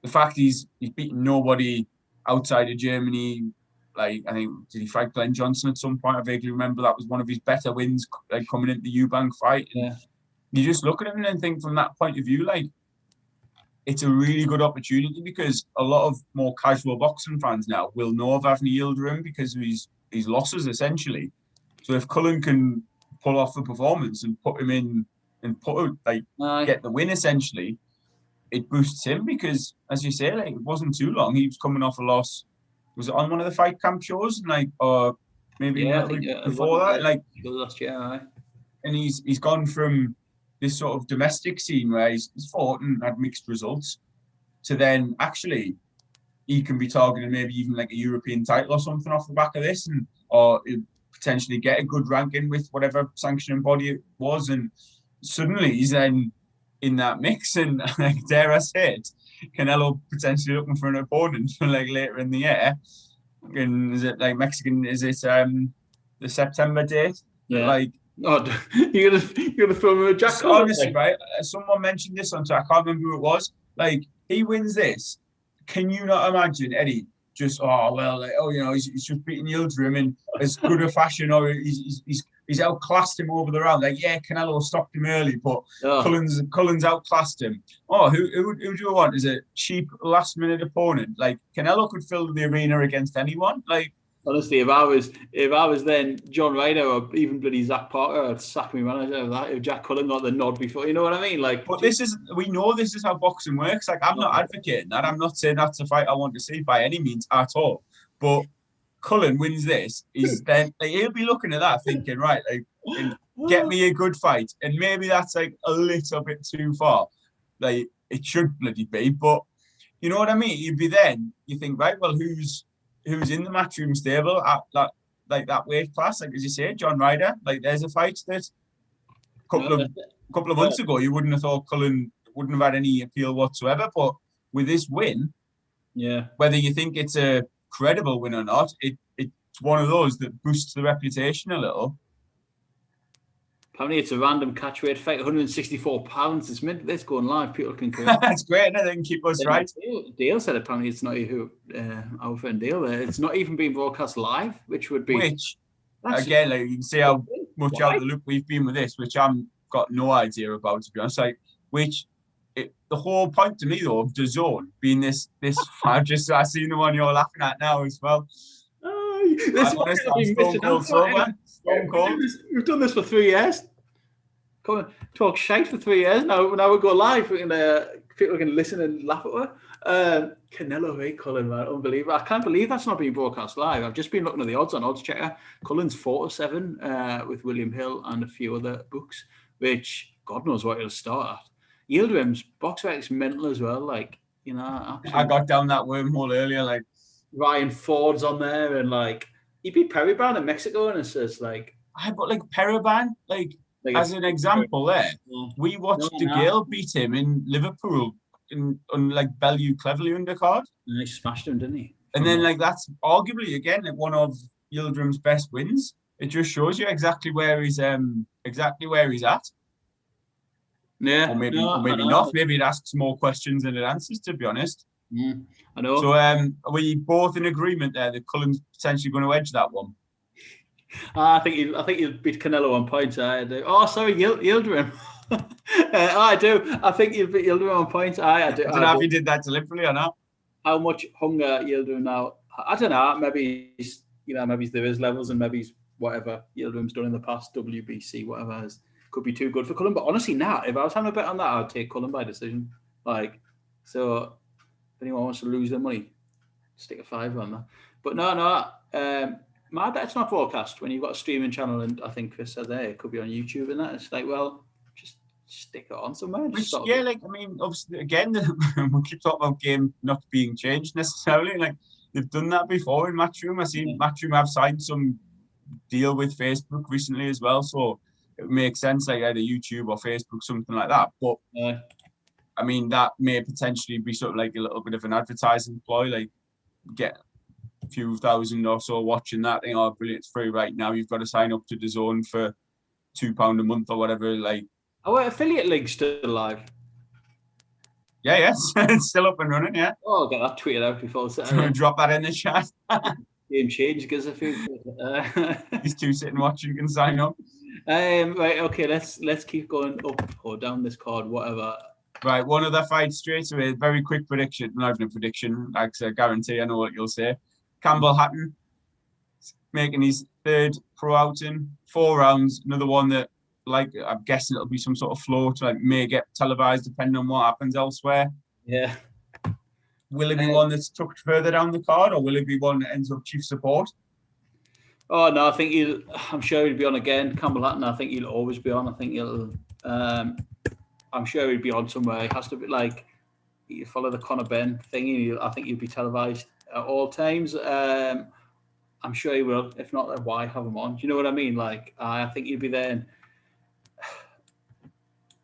S2: The fact he's beaten nobody outside of Germany. Like, I think, did he fight Glenn Johnson at some point? I vaguely remember that was one of his better wins, like coming into the Eubank fight. Yeah. You just look at him and think from that point of view, like, it's a really good opportunity, because a lot of more casual boxing fans now will know of Avni Yildirim because of his losses, essentially. So if Cullen can pull off the performance and put him in and get the win, essentially, it boosts him, because, as you say, like, it wasn't too long. He was coming off a loss. Was it on one of the fight camp shows? Like, or maybe before that? Like,
S1: last year,
S2: and he's gone from this sort of domestic scene where he's fought and had mixed results to then actually he can be targeting maybe even like a European title or something off the back of this, and or potentially get a good ranking with whatever sanctioning body it was, and suddenly he's then in that mix. And like, dare I say it, Canelo potentially looking for an opponent for like later in the year. And is it like Mexican? Is it the September date?
S1: Yeah.
S2: Like,
S1: oh, you're gonna throw him a Jack.
S2: Honestly, right? Someone mentioned this on Twitter. I can't remember who it was. Like, he wins this. Can you not imagine Eddie just he's just beating Yildirim in as good a fashion, or he's outclassed him over the round. Like, yeah, Canelo stopped him early, but Cullen's outclassed him. Oh, who do you want? Is a cheap last minute opponent? Like, Canelo could fill the arena against anyone. Like,
S1: Honestly, if I was then John Ryder or even bloody Zach Parker, I'd sack me manager of that. If Jack Cullen got the nod before, you know what I mean? Like,
S2: but we know this is how boxing works. Like, I'm not advocating that. I'm not saying that's a fight I want to see by any means at all. But Cullen wins this, is then like, he'll be looking at that thinking, right, like, get me a good fight, and maybe that's like a little bit too far. Like, it should bloody be, but you know what I mean. You'd be then you think, right, well, who's in the matchroom stable at that weight class? Like, as you say, John Ryder. Like, there's a fight that a couple of months ago you wouldn't have thought Cullen wouldn't have had any appeal whatsoever, but with this win, whether you think it's a credible win or not, it's one of those that boosts the reputation a little.
S1: Apparently, it's a random catchweight fight, 164 pounds. It's meant this going live. People can correct.
S2: That's great. They can keep us right.
S1: Dale said apparently it's not our friend Dale. It's not even being broadcast live, which would be
S2: again, like, you can see how much out the loop we've been with this, which I'm got no idea about, to be honest. Like, the whole point to me though of DAZN being this I seen the one you're laughing at now as well.
S1: I'm stone cold. We've done this for 3 years. Come on, talk shite for 3 years now. Now we go live. People can listen and laugh at her. Canelo, right, Cullen, man, unbelievable. I can't believe that's not being broadcast live. I've just been looking at the odds on Odds Checker. Cullen's 4-7 with William Hill and a few other books, which God knows what he'll start at. Yildirim's box is mental as well. Like, you know, absolutely. I
S2: got down that wormhole earlier. Like,
S1: Ryan Ford's on there, and like he beat Periban in Mexico, and it says like,
S2: but like Periban, like as an example, there we watched the girl beat him in Liverpool on like Bellew Cleverly undercard,
S1: and he smashed him, didn't he?
S2: And then like that's arguably again one of Yildirim's best wins. It just shows you exactly where he's at.
S1: Yeah,
S2: or maybe not. Maybe it asks more questions than it answers, to be honest.
S1: I know.
S2: So are we both in agreement there that Cullen's potentially going to edge that one?
S1: I think he'll beat Canelo on points. Yildirim. I do. I think he'll beat Yildirim on points. I do.
S2: I don't know if he did that deliberately or not.
S1: How much hunger Yildirim now? I don't know. Maybe there is levels, and maybe he's whatever Yildirim's done in the past, WBC, whatever, could be too good for Cullen. But honestly, now if I was having a bet on that, I'd take Cullen by decision. Like, so if anyone wants to lose their money, stick a $5 on that. But no. My bet's not broadcast when you've got a streaming channel, and I think Chris said there it could be on YouTube and that. It's like, well, just stick it on somewhere.
S2: Obviously, again, we keep talking about game not being changed necessarily. Like, they've done that before in Matchroom. I seen Matchroom have signed some deal with Facebook recently as well, so it would make sense, like either YouTube or Facebook, something like that. But I mean, that may potentially be sort of like a little bit of an advertising ploy, like get a few thousand or so watching that thing. Oh, brilliant, it's free right now. You've got to sign up to DAZN for £2 a month or whatever. Like,
S1: our affiliate link's still live.
S2: Yeah, it's still up and running. Yeah.
S1: Oh, I'll get that tweeted out before
S2: drop that in the chat.
S1: Game change gives a few.
S2: These two sitting watching can sign up.
S1: Right, okay, let's keep going up or down this card, whatever.
S2: Right, one other fight straight away. Very quick prediction. Not even a prediction, like I guarantee I know what you'll say. Campbell Hatton making his 3rd pro outing, 4 rounds. Another one that, like, I'm guessing it'll be some sort of float, like may get televised depending on what happens elsewhere.
S1: Yeah.
S2: Will it be one that's tucked further down the card, or will it be one that ends up chief support?
S1: Oh no, I think I'm sure he'll be on again. Campbell Hatton, I think he'll always be on. I think I'm sure he'll be on somewhere. It has to be like you follow the Conor Benn thing. I think he'll be televised at all times. I'm sure he will. If not, then why have him on? Do you know what I mean? Like, I think he'll be there. And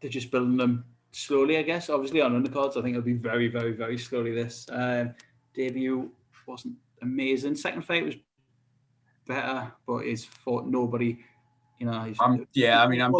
S1: they're just building them slowly, I guess. Obviously, on undercards, I think it'll be very, very, very slowly. This debut wasn't amazing. Second fight was better, but he's fought nobody. You know,
S2: I'm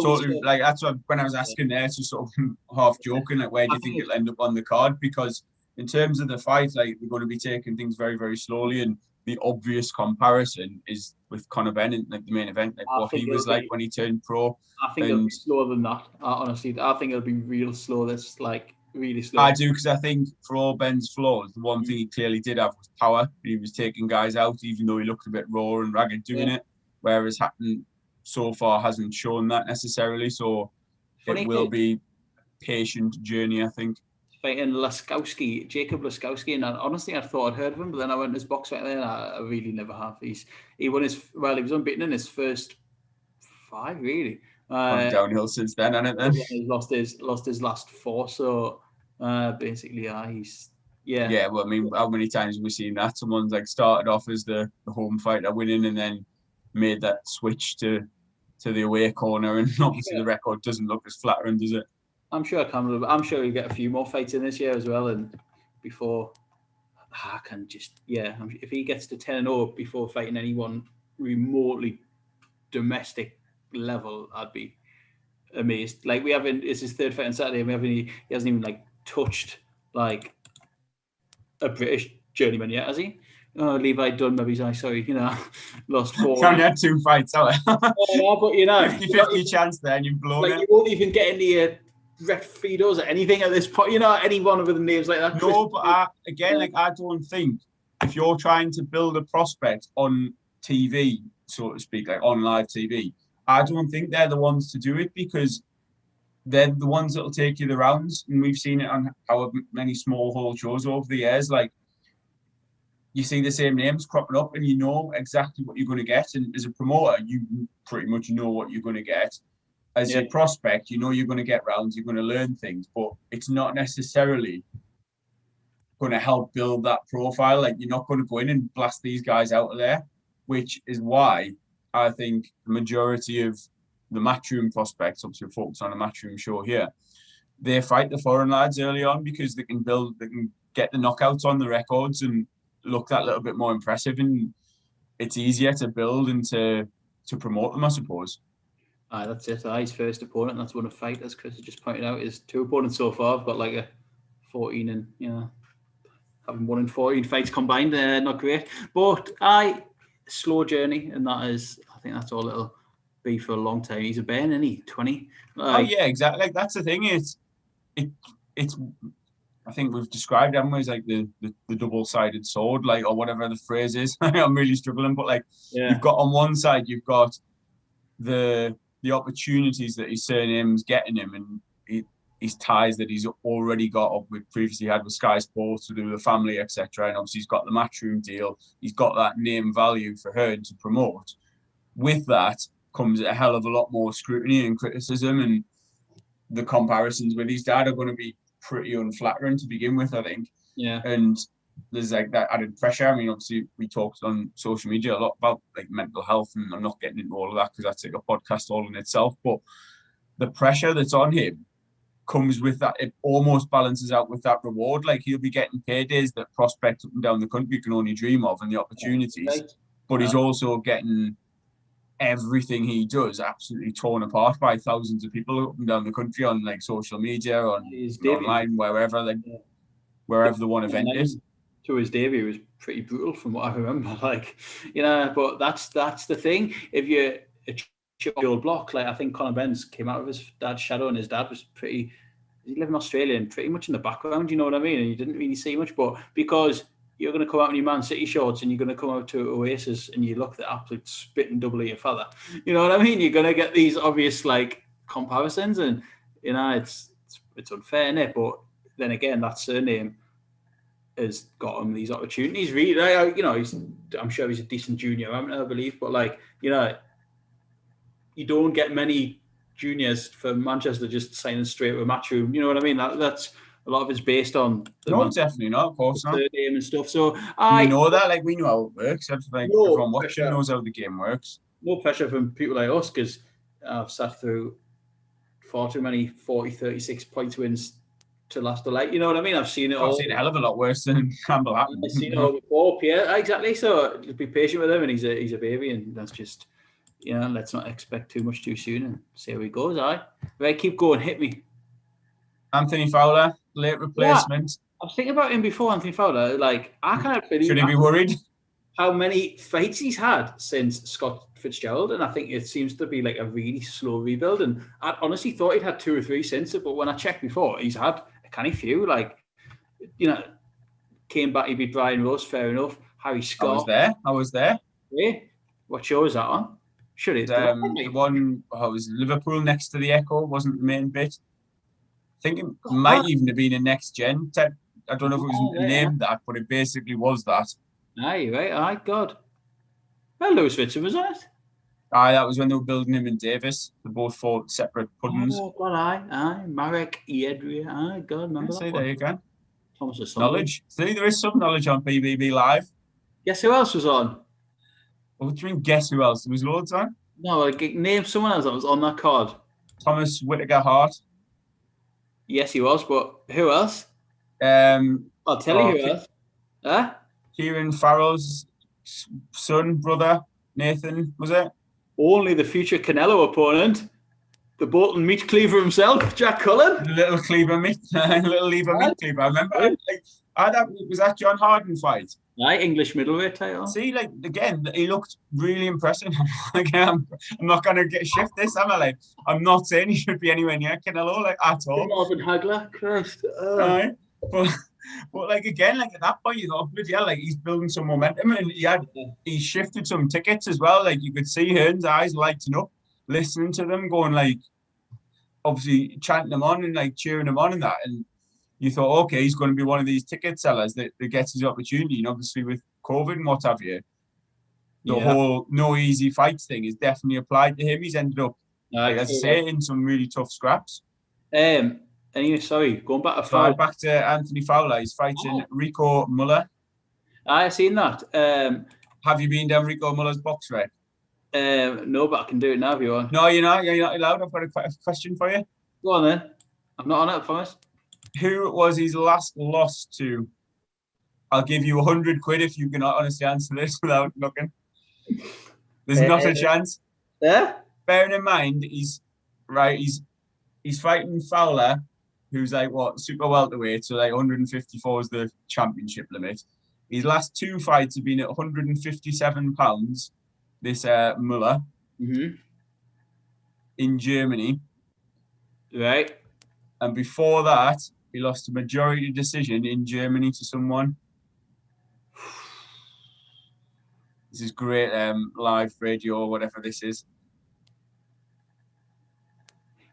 S2: totally like that's what when I was asking there, it's just sort of half joking, like where do you think it'll end up on the card? Because in terms of the fight, like they're going to be taking things very, very slowly, and the obvious comparison is with Conor Benn in like the main event, like what he was when he turned pro.
S1: I think it'll be slower than that. Honestly, I think it'll be real slow. This like really slow.
S2: I do, because I think for all Benn's flaws, the one thing he clearly did have was power. He was taking guys out, even though he looked a bit raw and ragged doing it. Whereas Hatton so far hasn't shown that necessarily. So
S1: Funny,
S2: it will be a patient journey, I think.
S1: Fighting Laskowski, Jacob Laskowski, and honestly, I thought I'd heard of him, but then I went to his box fight there, and I really never have. He was unbeaten in his first 5, really.
S2: Gone downhill since then, hasn't it?
S1: He's lost his last 4, so basically,
S2: Yeah, well, I mean, how many times have we seen that? Someone's like started off as the home fighter winning and then made that switch to the away corner, and obviously the record doesn't look as flattering, does it?
S1: I'm sure he'll get a few more fights in this year as well, and before I can just if he gets to 10-0 before fighting anyone remotely domestic level, I'd be amazed. Like, it's his 3rd fight on Saturday, and he hasn't even like touched like a British journeyman yet, has he? Oh, Levi Dunn, sorry, lost 4.
S2: He's only had 2 fights, haven't he?
S1: But
S2: 50-50 chance there, and you've blown it.
S1: You won't even get any Refidos or anything at this point, any one of the names like that.
S2: No, but I don't think, if you're trying to build a prospect on TV, so to speak, like on live TV, I don't think they're the ones to do it, because they're the ones that'll take you the rounds, and we've seen it on how many small hall shows over the years. Like, you see the same names cropping up, and you know exactly what you're going to get. And as a promoter, you pretty much know what you're going to get. As a prospect, you know you're going to get rounds, you're going to learn things, but it's not necessarily going to help build that profile. Like, you're not going to go in and blast these guys out of there, which is why I think the majority of the Matchroom prospects, obviously we're focused on a Matchroom show here, they fight the foreign lads early on, because they can get the knockouts on the records and look that little bit more impressive, and it's easier to build and to promote them, I suppose.
S1: That's it. His first opponent, that's one of fight, as Chris has just pointed out, his 2 opponents so far have got like a 14 and having 1 in 14 fights combined. Not great, but slow journey, and I think that's all it'll be for a long time. He's a Benn, isn't he? 20.
S2: Yeah, exactly. Like, that's the thing. It's I think we've described him as like the double-sided sword, like, or whatever the phrase is. I'm really struggling, but like, you've got on one side, you've got the opportunities that his surname's getting him, and his ties that he's already got up with, previously had with Sky Sports to do with the family, etc. And obviously he's got the Matchroom deal. He's got that name value for her to promote. With that comes a hell of a lot more scrutiny and criticism, and the comparisons with his dad are going to be pretty unflattering to begin with, I think.
S1: Yeah.
S2: And there's like that added pressure. I mean, obviously we talked on social media a lot about like mental health, and I'm not getting into all of that because that's like a podcast all in itself, but the pressure that's on him comes with that. It almost balances out with that reward. Like, he'll be getting paydays that prospects up and down the country can only dream of, and the opportunities, but he's also getting everything he does absolutely torn apart by thousands of people up and down the country on like social media, on online, wherever they want to vent it.
S1: To his debut was pretty brutal from what I remember. Like, but that's the thing. If you're a old block, like I think Conor Benz came out of his dad's shadow, and his dad was he lived in Australia and pretty much in the background, you know what I mean? And you didn't really see much, but because you're going to come out in your Man City shorts and you're going to come out to Oasis and you look the absolute spitting double of your father, you know what I mean? You're going to get these obvious like comparisons, and it's unfair, isn't it? But then again, that surname has got him these opportunities. Really, I'm sure he's a decent junior amateur, I believe, but like, you don't get many juniors for Manchester just signing straight with Matchroom. You know what I mean? That's a lot of it's based on.
S2: Definitely not. Of course not.
S1: Name and stuff. So
S2: we know that, like, we know how it works. Everyone watching knows how the game works.
S1: No pressure from people like us, because I've sat through far too many 40, 36 points wins to last the light. You know what I mean? I've seen it all.
S2: I've seen a hell of a lot worse than Campbell happened.
S1: I've seen it all before. Yeah, exactly. So just be patient with him, and he's a baby, and that's just, let's not expect too much too soon and see how he goes. Right, keep going. Hit me.
S2: Anthony Fowler, late replacement.
S1: Yeah, I was thinking about him before, Anthony Fowler. Like, I can't believe.
S2: Should he be worried?
S1: How many fights he's had since Scott Fitzgerald, and I think it seems to be like a really slow rebuild. And I honestly thought he'd had 2 or 3 since it, but when I checked before, he's had canny few. Like, you know, came back, he beat Brian Rose, fair enough. Harry Scott.
S2: I was there.
S1: Yeah. What show was that on? Should it?
S2: The one, it was Liverpool next to the Echo, wasn't the main bit. I think it might even have been a Next Gen. I don't know if it was named that, but it basically was that.
S1: Aye, right. Aye, God. Well, Lewis Ritson was on it.
S2: Aye, that was when they were building him and Davis. They both fought separate puddings.
S1: Oh, God, aye. Marek Iedria. Aye, God, remember that.
S2: See, there you go.
S1: Thomas
S2: knowledge. See, there is some knowledge on BBB Live.
S1: Guess who else was on?
S2: What do you mean, guess who else? There was loads on.
S1: No, like, name someone else that was on that card.
S2: Thomas Whittaker Hart.
S1: Yes, he was, but who else? I'll tell you who else. Huh?
S2: Kieran Farrell's son, brother, Nathan, was it?
S1: Only the future Canelo opponent, the Bolton meat cleaver himself, Jack Cullen.
S2: The little cleaver meat, little lever meat cleaver. I remember. Was that John Harden fight?
S1: Aye, English middleweight title.
S2: See, like, again, he looked really impressive. I'm not going to shift this, am I? Like, I'm not saying he should be anywhere near Canelo, like, at all.
S1: Marvin Hagler, Christ.
S2: Aye. But like, again, like, at that point, you thought, yeah, like, he's building some momentum, and he shifted some tickets as well. Like, you could see Hearn's eyes lighting up, listening to them, going, like, obviously chanting them on and, like, cheering them on and that. And you thought, okay, he's going to be one of these ticket sellers that gets his opportunity. And obviously with COVID and what have you, the whole no easy fights thing is definitely applied to him. He's ended up, as I say, in some really tough scraps.
S1: Anyway, sorry, going back to Fowler.
S2: Back to Anthony Fowler. He's fighting Rico Muller.
S1: I seen that.
S2: Have you been down Rico Muller's box rec?
S1: No, but I can do it now if you want.
S2: No, you're not. You're not allowed. I've got a question for you.
S1: Go on then. I'm not on it, I promise.
S2: Who was his last loss to? I'll give you 100 quid if you can honestly answer this without looking. There's not a chance.
S1: Yeah.
S2: Bearing in mind, he's fighting Fowler, who's like super welterweight, so like 154 is the championship limit. His last two fights have been at 157 pounds. This Muller in Germany,
S1: right?
S2: And before that, he lost a majority decision in Germany to someone. This is great live radio or whatever this is.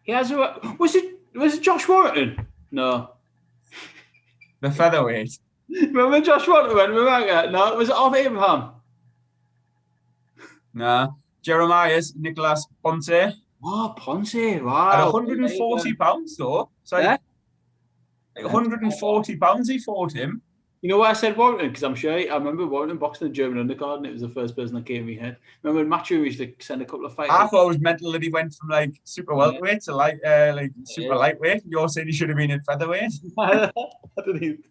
S1: Was it Josh Warrington? No.
S2: The featherweight.
S1: Remember Josh Warrington? No, was it off Abraham?
S2: Nah. Jeremiah's Nicolas Ponce.
S1: Oh, Ponce, wow.
S2: At 140 pounds though. So like 140 pounds he fought him.
S1: You know why I said Warrington? Because I remember Warrington boxing the German undercard, and it was the first person that came in my head. Remember when Matthew used to send a couple of fights?
S2: I thought it was mental that he went from like super welterweight to super lightweight. You're saying he should have been at featherweight.
S1: I don't even.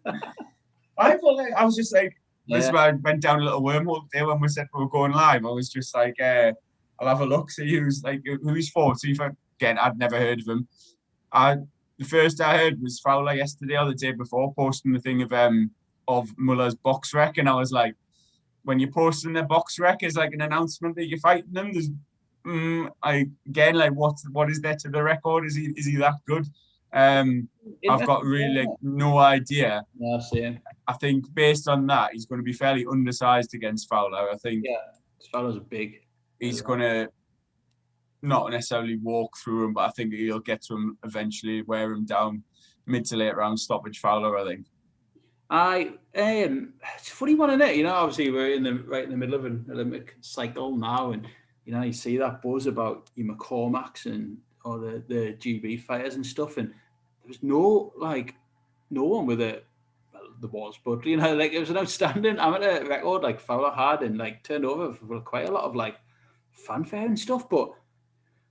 S2: I was just like, this is why I went down a little wormhole today when we said we were going live. I was just like, I'll have a look, see who he's fought. See if again, I'd never heard of him. The first I heard was Fowler yesterday or the day before, posting the thing of Muller's box rec, and I was like, when you're posting their box rec as like an announcement that you're fighting them, there's what is there to the record? Is he that good? I've got really no idea.
S1: Yeah, same.
S2: I think based on that, he's going to be fairly undersized against Fowler. I think
S1: Fowler's big.
S2: He's going to not necessarily walk through him, but I think he'll get to him eventually, wear him down mid to late round stoppage Fowler, I think.
S1: It's a funny one, isn't it? You know, obviously we're right in the middle of an Olympic cycle now, and you see that buzz about your McCormacks and all the GB fighters and stuff, and there was no one with it. Well, there was, but it was an outstanding amateur record like Fowler had, and turned over for quite a lot of fanfare and stuff. But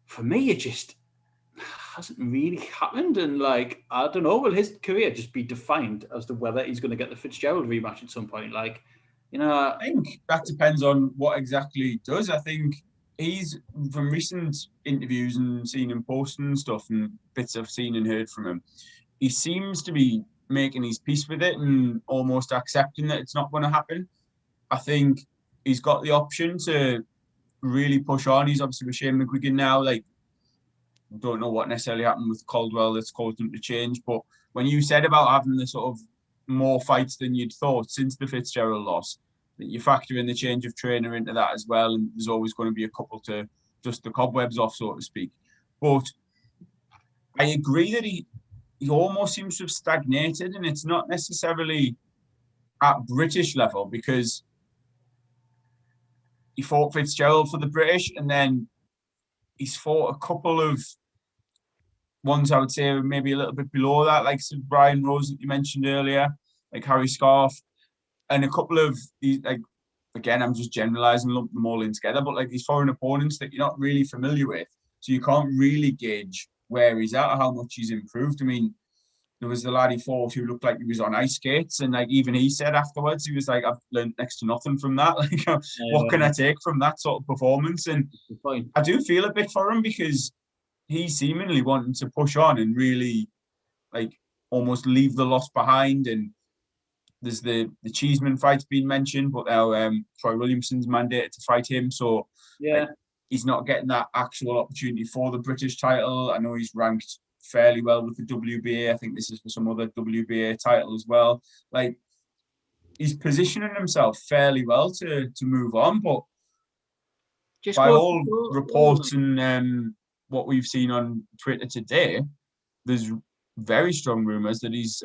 S1: for me, it just hasn't really happened, and I don't know, will his career just be defined as to whether he's going to get the Fitzgerald rematch at some point? I
S2: think that depends on what exactly he does. I think he's, from recent interviews and seeing him posting and stuff and bits I've seen and heard from him, he seems to be making his peace with it and almost accepting that it's not going to happen. I think he's got the option to really push on. He's obviously with Shane McGuigan now, don't know what necessarily happened with Caldwell that's caused him to change, but when you said about having the sort of more fights than you'd thought since the Fitzgerald loss, that you factor in the change of trainer into that as well, and there's always going to be a couple to dust the cobwebs off, so to speak. But I agree that he almost seems to have stagnated, and it's not necessarily at British level, because he fought Fitzgerald for the British, and then he's fought a couple of ones I would say maybe a little bit below that, like Brian Rose that you mentioned earlier, like Harry Scarf, and a couple of these, like, again, I'm just generalizing, lumping them all in together, but like these foreign opponents that you're not really familiar with, so you can't really gauge where he's at or how much he's improved. I mean, there was the lad he fought who looked like he was on ice skates, and like even he said afterwards, he was like, "I've learned next to nothing from that. Like, what can I take from that sort of performance?" And I do feel a bit for him, because he's seemingly wanting to push on and really, like, almost leave the loss behind. And there's the Cheeseman fight's been mentioned, but now Troy Williamson's mandated to fight him, so
S1: yeah,
S2: like, he's not getting that actual opportunity for the British title. I know he's ranked fairly well with the WBA. I think this is for some other WBA title as well. Like, he's positioning himself fairly well to move on, but just by all reports and what we've seen on Twitter today, there's very strong rumours that he's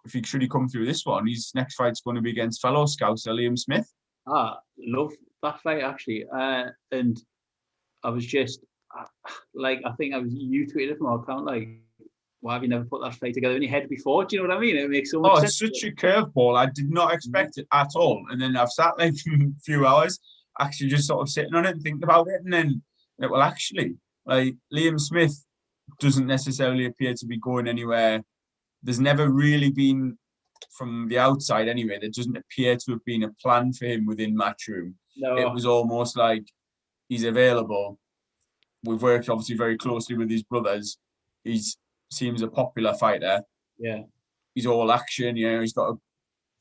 S2: if he should he come through this one, his next fight's going to be against fellow Scouser Liam Smith.
S1: Love that fight actually, and I was just like, I think you tweeted it from our account, like, why have you never put that fight together in your head before? Do you know what I mean? It makes so much sense.
S2: It's such a curveball. I did not expect it at all. And then I've sat like a few hours actually just sort of sitting on it and thinking about it. And then, well, actually, like, Liam Smith doesn't necessarily appear to be going anywhere. There's never really been, from the outside anyway, there doesn't appear to have been a plan for him within Matchroom. No. It was almost like he's available. We've worked obviously very closely with his brothers. He seems a popular fighter.
S1: Yeah.
S2: He's all action, you know, he's got a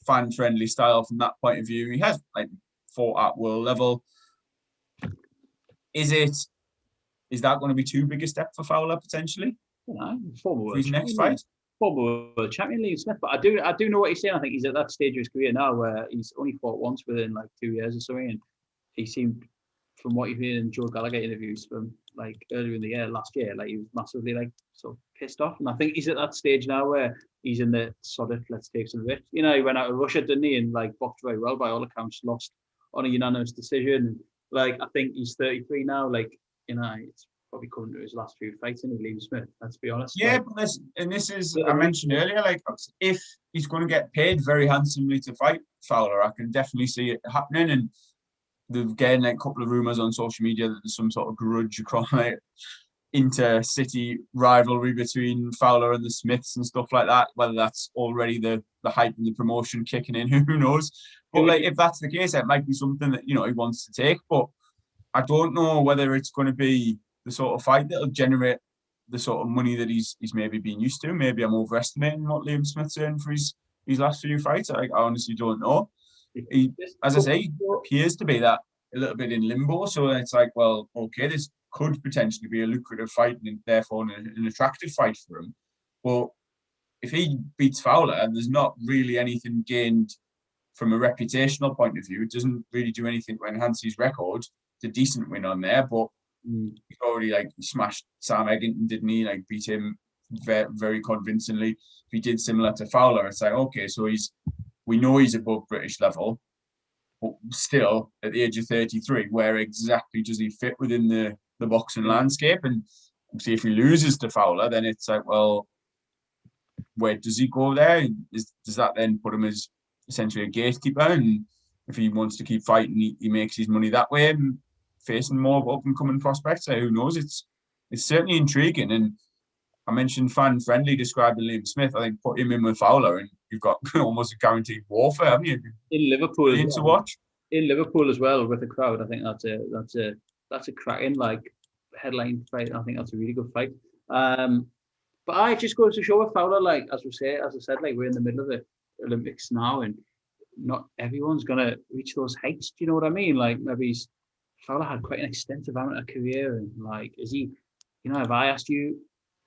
S2: fan-friendly style from that point of view. He has like fought at world level. Is that going to be too big a step for Fowler potentially?
S1: For
S2: his next fight?
S1: Former world champion Liam Smith, but I do know what he's saying. I think he's at that stage of his career now where he's only fought once within like 2 years or something, and he seemed, from what you've heard in Joe Gallagher interviews from like earlier in the year, last year, like he was massively like sort of pissed off. And I think he's at that stage now where he's in the sort of, let's take some risks. You know, he went out of Russia, didn't he, and like boxed very well by all accounts, lost on a unanimous decision. Like, I think he's 33 now. Like, you know, it's probably coming to his last few fights, and he Liam Smith, let's be honest.
S2: Yeah,
S1: like,
S2: but this is, I mentioned earlier, like, if he's going to get paid very handsomely to fight Fowler, I can definitely see it happening. And there's getting like a couple of rumours on social media that there's some sort of grudge across like inter-city rivalry between Fowler and the Smiths and stuff like that. Whether that's already the hype and the promotion kicking in, who knows? But like, if that's the case, it might be something that, you know, he wants to take. But I don't know whether it's going to be the sort of fight that'll generate the sort of money that he's maybe been used to. Maybe I'm overestimating what Liam Smith's earned for his last few fights. I honestly don't know. He, as I say, he appears to be that a little bit in limbo. So it's like, well, okay, this could potentially be a lucrative fight and therefore an attractive fight for him. But if he beats Fowler, there's not really anything gained from a reputational point of view. It doesn't really do anything to enhance his record. It's a decent win on there, but he's already like smashed Sam Eggington, didn't he? Like, beat him very, very convincingly. If he did similar to Fowler, it's like, okay, so we know he's above British level, but still at the age of 33, where exactly does he fit within the boxing landscape? And see, if he loses to Fowler, then it's like, well, where does he go there? Does that then put him as essentially a gatekeeper? And if he wants to keep fighting, he makes his money that way, and facing more up and coming prospects. Who knows? It's certainly intriguing. And I mentioned fan friendly describing Liam Smith. I think put him in with Fowler, and you've got almost a guaranteed warfare, haven't you?
S1: In Liverpool,
S2: to watch.
S1: In Liverpool as well with the crowd. I think that's a cracking like headline fight. I think that's a really good fight. But I just goes to show with Fowler, like as I said, like we're in the middle of the Olympics now, and not everyone's gonna reach those heights. Do you know what I mean? Like, maybe Fowler had quite an extensive amateur career, and like, is he? You know, if I asked you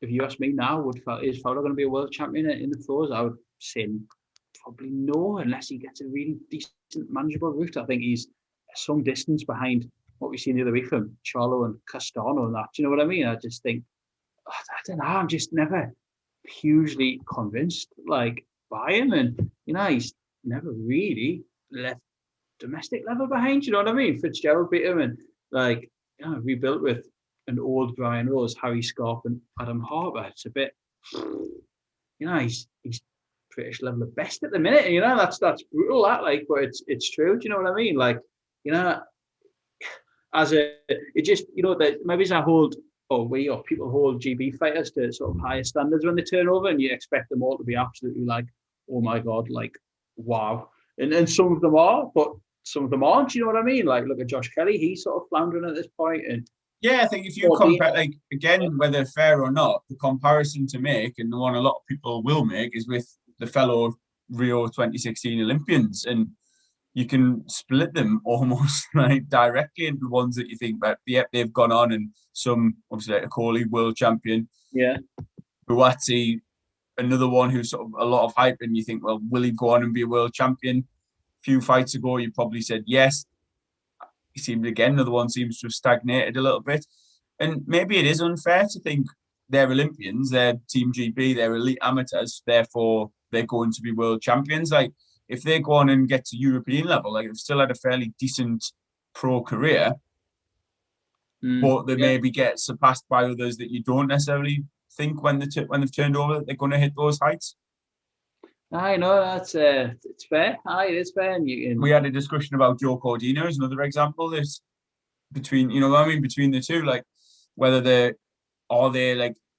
S1: if you ask me now, is Fowler going to be a world champion in the floors? I would say probably no, unless he gets a really decent, manageable route. I think he's some distance behind what we've seen the other week from Charlo and Castano and that. Do you know what I mean? I just think, I don't know, I'm just never hugely convinced like by him, and he's never really left domestic level behind. You know what I mean? Fitzgerald beat him, and rebuilt with an old Brian Rose, Harry Scarp, and Adam Harper. It's a bit, he's British level at best at the minute. That's brutal. That but it's true. Do you know what I mean? It just that maybe it's a hold. Or people hold GB fighters to sort of higher standards when they turn over, and you expect them all to be absolutely oh my god, wow. And some of them are, but some of them aren't. You know what I mean? Look at Josh Kelly; he's sort of floundering at this point. And
S2: yeah, I think if you compare, again, whether fair or not, the comparison to make, and the one a lot of people will make, is with the fellow Rio 2016 Olympians, and you can split them almost directly into ones that you think that they've gone on, and some obviously like Akoli, world champion.
S1: Yeah.
S2: Buatsi, another one who's sort of a lot of hype, and you think, well, will he go on and be a world champion? A few fights ago, you probably said yes. He seemed another one seems to have stagnated a little bit. And maybe it is unfair to think they're Olympians, they're Team GB, they're elite amateurs, therefore they're going to be world champions. If they go on and get to European level, they've still had a fairly decent pro career, but they maybe get surpassed by others that you don't necessarily think when they've turned over that they're going to hit those heights.
S1: I know that's it's fair. It is fair. And
S2: we had a discussion about Joe Cordino as another example. This between between the two, whether they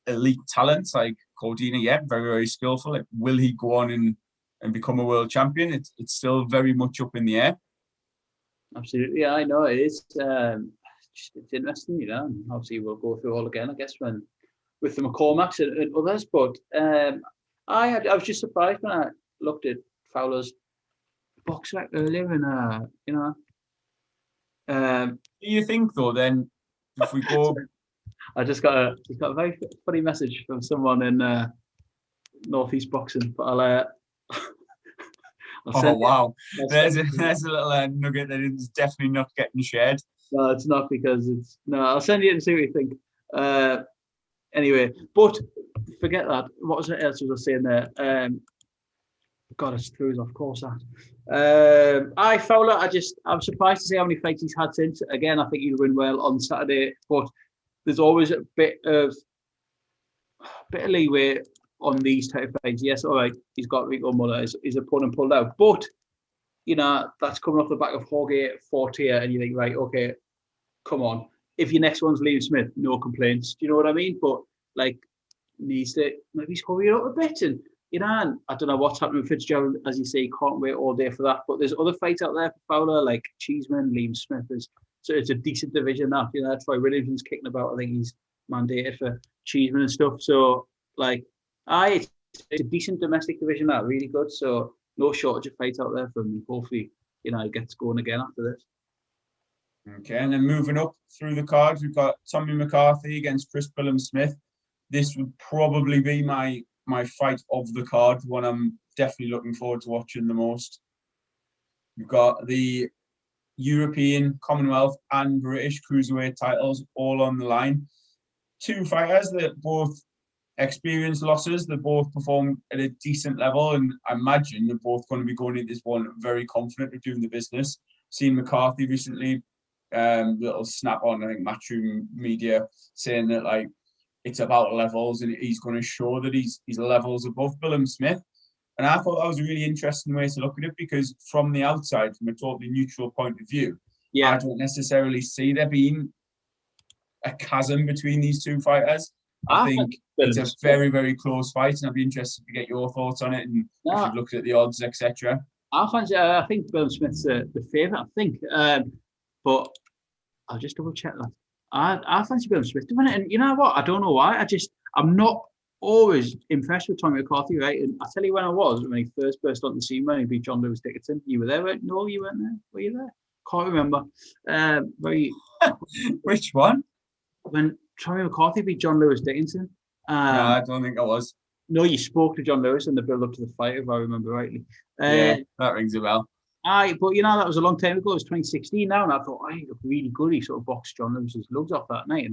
S2: elite talents like Cordino, very very skillful. Will he go on and become a world champion? It's still very much up in the air.
S1: Absolutely, I know it is. It's interesting, and obviously we'll go through all again, I guess, when with the McCormacks and others. But I was just surprised when I looked at Fowler's box earlier, and
S2: do you think though? Then if we go,
S1: I just got a very funny message from someone in Northeast Boxing, but I'll
S2: wow! There's a little nugget that is definitely not getting shared.
S1: No, it's not, because I'll send you and see what you think. Anyway, but forget that. What else was I saying there? God, it's threw us off course. That Fowler. I'm surprised to see how many fights he's had since. Again, I think he'll win well on Saturday, but there's always a bit of leeway on these type of fights. Yes, all right, he's got Rico Muller, his opponent pulled out, but that's coming off the back of Jorge Fortier, and you think, right, okay, come on. If your next one's Liam Smith, no complaints. Do you know what I mean? But needs to maybe hurry it up a bit, and and I don't know what's happening with Fitzgerald, as you say, can't wait all day for that. But there's other fights out there for Fowler, like Cheeseman, Liam Smith. So it's a decent division that. Troy Williamson's kicking about. I think he's mandated for Cheeseman and stuff. So it's a decent domestic division that, really good. So no shortage of fights out there for him. Hopefully, he gets going again after this.
S2: Okay, and then moving up through the cards, we've got Tommy McCarthy against Chris Billum-Smith. This would probably be my fight of the card, one I'm definitely looking forward to watching the most. We've got the European, Commonwealth, and British cruiserweight titles all on the line. Two fighters that both experienced losses, they both performed at a decent level, and I imagine they're both going to be going into this one very confident of doing the business. Seen McCarthy recently, little snap on, I think, Matchroom Media, saying that it's about levels, and he's going to show that he's levels above Billum-Smith. And I thought that was a really interesting way to look at it, because from the outside, from a totally neutral point of view, I don't necessarily see there being a chasm between these two fighters. I think it's a very, very close fight, and I'd be interested to get your thoughts on it, and if you've looked at the odds, etc.
S1: I think Billum-Smith's the favourite, I think. But I'll just double check that. I fancy Billum-Smith doing it, and you know what? I don't know why. I'm not always impressed with Tommy McCarthy, right? And I'll tell you when he first burst on the scene, when he beat John Lewis Dickinson. You were there, right? No, you weren't there. Were you there? Can't remember.
S2: Which one?
S1: When Tommy McCarthy beat John Lewis Dickinson.
S2: No, I don't think I was.
S1: No, you spoke to John Lewis in the build up to the fight, if I remember rightly.
S2: Yeah, that rings a bell.
S1: But you know, that was a long time ago. It was 2016 now, and I thought, he looked really good. He sort of boxed John Lewis's lugs off that night,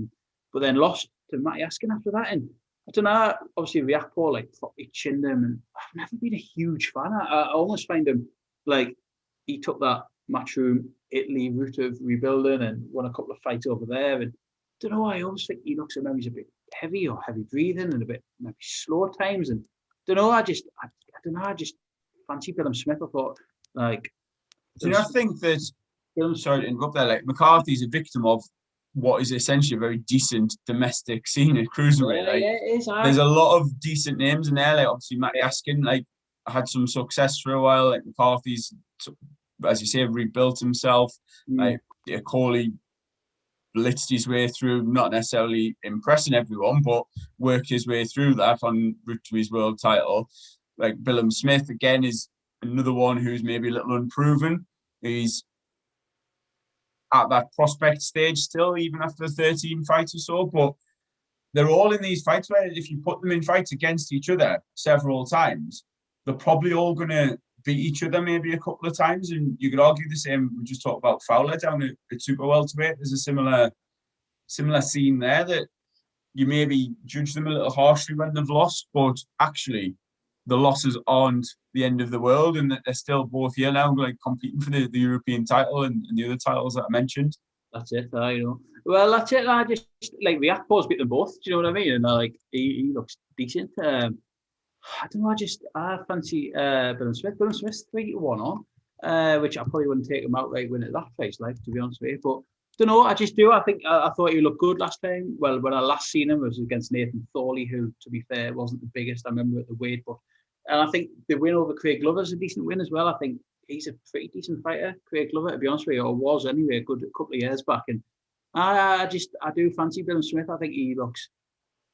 S1: but then lost to Matty Askin after that. And I don't know, obviously Riakpo like properly chinned him, and I've never been a huge fan. I almost find him like he took that Matchroom Italy route of rebuilding and won a couple of fights over there. And I don't know, I always think he looks at maybe he's a bit heavy breathing and a bit maybe slow at times. And I don't know, I just fancy Billum Smith. I thought like.
S2: Do you know, I think that, sorry to interrupt there, like McCarthy's a victim of what is essentially a very decent domestic scene at cruiserweight. Like,
S1: it is,
S2: there's a lot of decent names in there. Like obviously Matty Askin, like had some success for a while. Like McCarthy's, as you say, rebuilt himself. Like Corley blitzed his way through, not necessarily impressing everyone, but worked his way through that on route to his world title. Like Billum Smith again is another one who's maybe a little unproven. He's at that prospect stage still, even after 13 fights or so. But they're all in these fights where if you put them in fights against each other several times, they're probably all going to beat each other maybe a couple of times. And you could argue the same. We just talked about Fowler down at super welterweight. There's a similar scene there that you maybe judge them a little harshly when they've lost, but actually the losses aren't the end of the world, and that they're still both here now, like competing for the European title and the other titles that I mentioned.
S1: That's it, you know. Well, that's it. I just like Riakpo's beat them both. Do you know what I mean? And like he looks decent. I don't know. I fancy Billum Smith. Billum Smith's 3-1 on, which I probably wouldn't take him outright win at that place, like to be honest with you. But don't know. I just do. I think I thought he looked good last time. Well, when I last seen him, it was against Nathan Thorley, who, to be fair, wasn't the biggest. I remember at the weight, but and I think the win over Craig Glover is a decent win as well. I think he's a pretty decent fighter, Craig Glover, to be honest with you, or was anyway, a good couple of years back. And I do fancy Billum Smith. I think he looks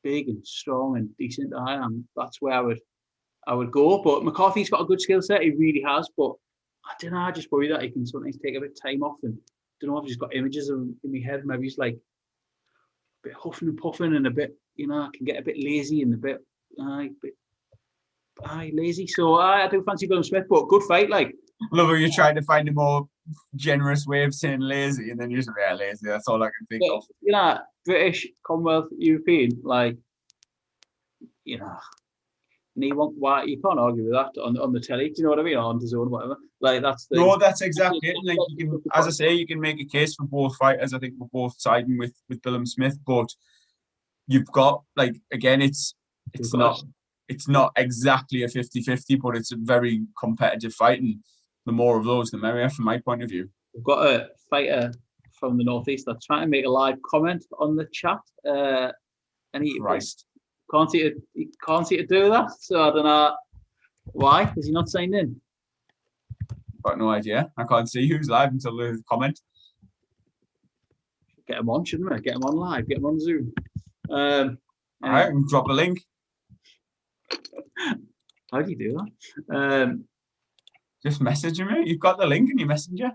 S1: big and strong and decent. That's where I would go. But McCarthy's got a good skill set. He really has. But I don't know. I just worry that he can sometimes take a bit of time off. And I don't know if he's got images of him in my head. Maybe he's like a bit huffing and puffing and a bit, I can get a bit lazy and a bit lazy. So I do fancy Billum Smith, but good fight. Like,
S2: love how you're trying to find a more generous way of saying lazy, and then you're just lazy. That's all I can think of.
S1: British, Commonwealth, European, like, and you can't argue with that on the telly. Do you know what I mean? Or on DAZN, whatever. Like that's
S2: exactly it. Like you can, as I say, you can make a case for both fighters. I think we're both siding with Billum Smith, but you've got again, it's not exactly a 50-50, but it's a very competitive fight, and the more of those, the merrier, from my point of view.
S1: We've got a fighter from the Northeast that's trying to make a live comment on the chat, and he can't see to do that. So I don't know why. Is he not signed in?
S2: Got no idea. I can't see who's live until the comment.
S1: Get him on, shouldn't we? Get him on live. Get him on Zoom.
S2: All right, drop a link.
S1: How do you do that?
S2: Just message me. You've got the link in your messenger.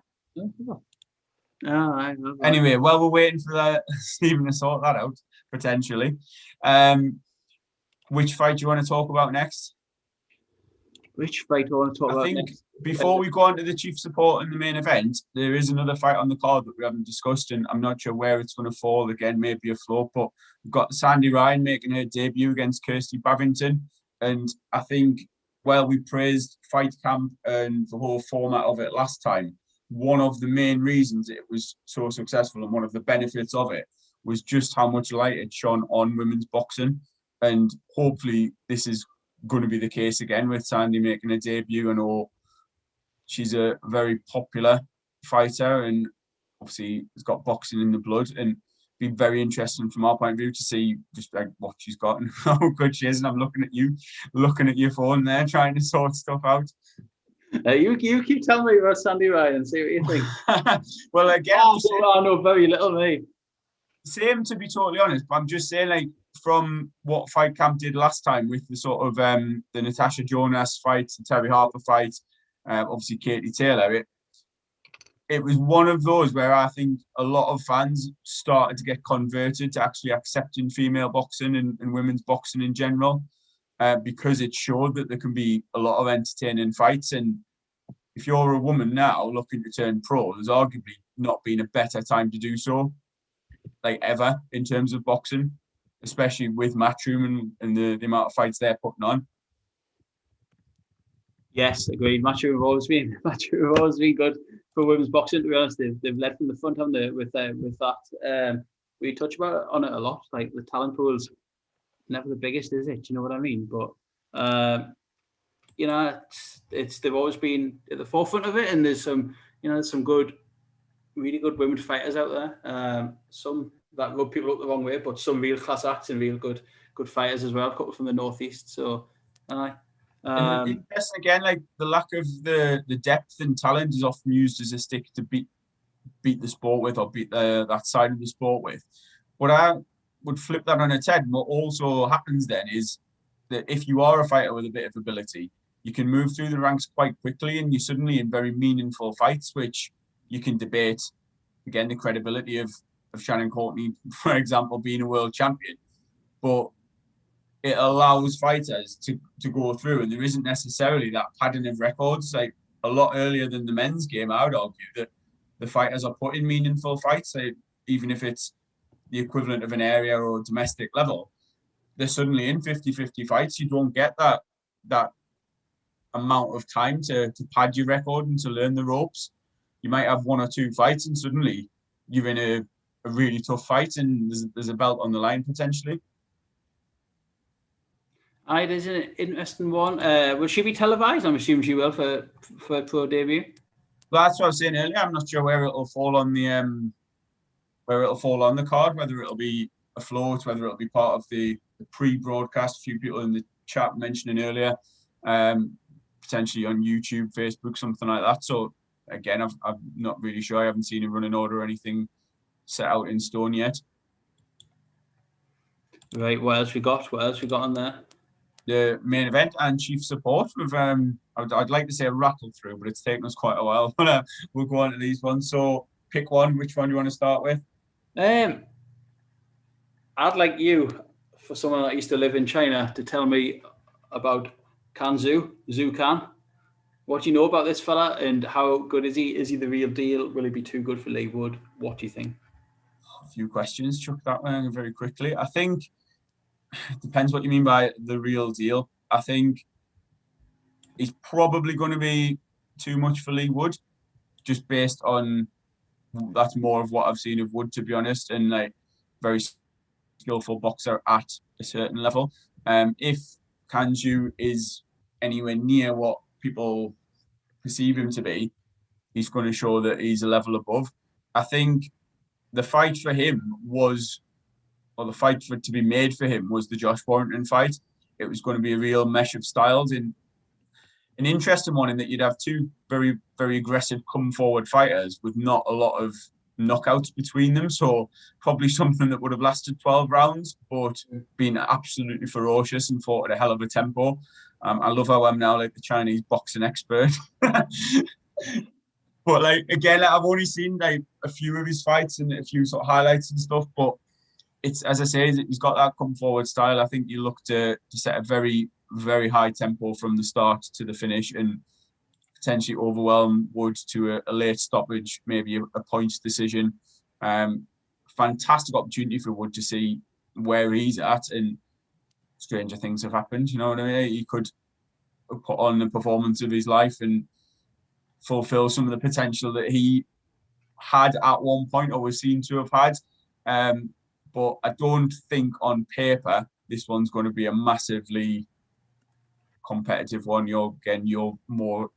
S1: Right.
S2: Anyway, while we're waiting for Stephen to sort that out, potentially, which fight do you want to talk about next?
S1: Which fight do I want to talk about
S2: next? I think
S1: before
S2: we go on to the chief support in the main event, there is another fight on the card that we haven't discussed, and I'm not sure where it's going to fall. Again, maybe a float, but we've got Sandy Ryan making her debut against Kirsty Bavington. And I think, while we praised Fight Camp and the whole format of it last time, one of the main reasons it was so successful and one of the benefits of it was just how much light it shone on women's boxing. And hopefully this is going to be the case again with Sandy making a debut. I know she's a very popular fighter and obviously has got boxing in the blood, and be very interesting from our point of view to see just what she's got and how good she is. And I'm looking at your phone there, trying to sort stuff out.
S1: You keep telling me about Sandy Ryan and see what you think.
S2: Well, again,
S1: I know very little, me.
S2: Same, to be totally honest, but I'm just saying, from what Fight Camp did last time with the sort of the Natasha Jonas fight, the Terry Harper fight, obviously Katie Taylor, it was one of those where I think a lot of fans started to get converted to actually accepting female boxing and women's boxing in general, because it showed that there can be a lot of entertaining fights. And if you're a woman now looking to turn pro, there's arguably not been a better time to do so, like ever, in terms of boxing, especially with Matchroom and the amount of fights they're putting on.
S1: Yes, agreed. Matchroom have always been good for women's boxing. To be honest, they've led from the front, haven't they? With that, we touch on it a lot. Like the talent pool's never the biggest, is it? Do you know what I mean? But you know, it's they've always been at the forefront of it, and there's some good, really good women fighters out there. Some that rub people up the wrong way, but some real class acts and real good fighters as well. A couple from the northeast. So,
S2: and interesting again, like the lack of the depth and talent is often used as a stick to beat the sport with, or beat that side of the sport with. But I would flip that on its head. And what also happens then is that if you are a fighter with a bit of ability, you can move through the ranks quite quickly, and you're suddenly in very meaningful fights, which you can debate, again, the credibility of Shannon Courtney, for example, being a world champion. But it allows fighters to go through, and there isn't necessarily that padding of records. Like a lot earlier than the men's game, I would argue that the fighters are put in meaningful fights, even if it's the equivalent of an area or domestic level. They're suddenly in 50-50 fights. You don't get that amount of time to pad your record and to learn the ropes. You might have one or two fights, and suddenly you're in a really tough fight, and there's a belt on the line potentially.
S1: There's an interesting one. Will she be televised? I'm assuming she will for a pro debut.
S2: Well, that's what I was saying earlier. I'm not sure where it'll fall on the card, whether it'll be a float, whether it'll be part of the pre-broadcast. A few people in the chat mentioning earlier, potentially on YouTube, Facebook, something like that. So again, I'm not really sure. I haven't seen a running order or anything set out in stone yet.
S1: Right. What else we got on there?
S2: The main event and chief support with I'd like to say a rattle through, but it's taken us quite a while. But we'll go on to these ones. So pick one. Which one do you want to start with?
S1: I'd like you, for someone that used to live in China, to tell me about Zhu Can. What do you know about this fella, and how good is he? Is he the real deal? Will he be too good for Leigh Wood? What do you think?
S2: A few questions, chuck that one very quickly. I think it depends what you mean by the real deal. I think he's probably going to be too much for Leigh Wood, just based on that's more of what I've seen of Wood, to be honest, and like very skillful boxer at a certain level. If Kanju is anywhere near what people perceive him to be, he's going to show that he's a level above. I think the fight for him was, or the fight to be made for him was the Josh Warrington fight. It was going to be a real mesh of styles, in an interesting one in that you'd have two very, very aggressive come forward fighters with not a lot of knockouts between them. So probably something that would have lasted 12 rounds, but been absolutely ferocious and fought at a hell of a tempo. I love how I'm now like the Chinese boxing expert. But like, again, I've only seen like a few of his fights and a few sort of highlights and stuff, but it's, as I say, he's got that come forward style. I think you look to set a very, very high tempo from the start to the finish and potentially overwhelm Wood to a late stoppage, maybe a points decision. Fantastic opportunity for Wood to see where he's at, and stranger things have happened. You know what I mean? He could put on the performance of his life and fulfill some of the potential that he had at one point, or was seen to have had. But I don't think on paper this one's going to be a massively competitive one. You're more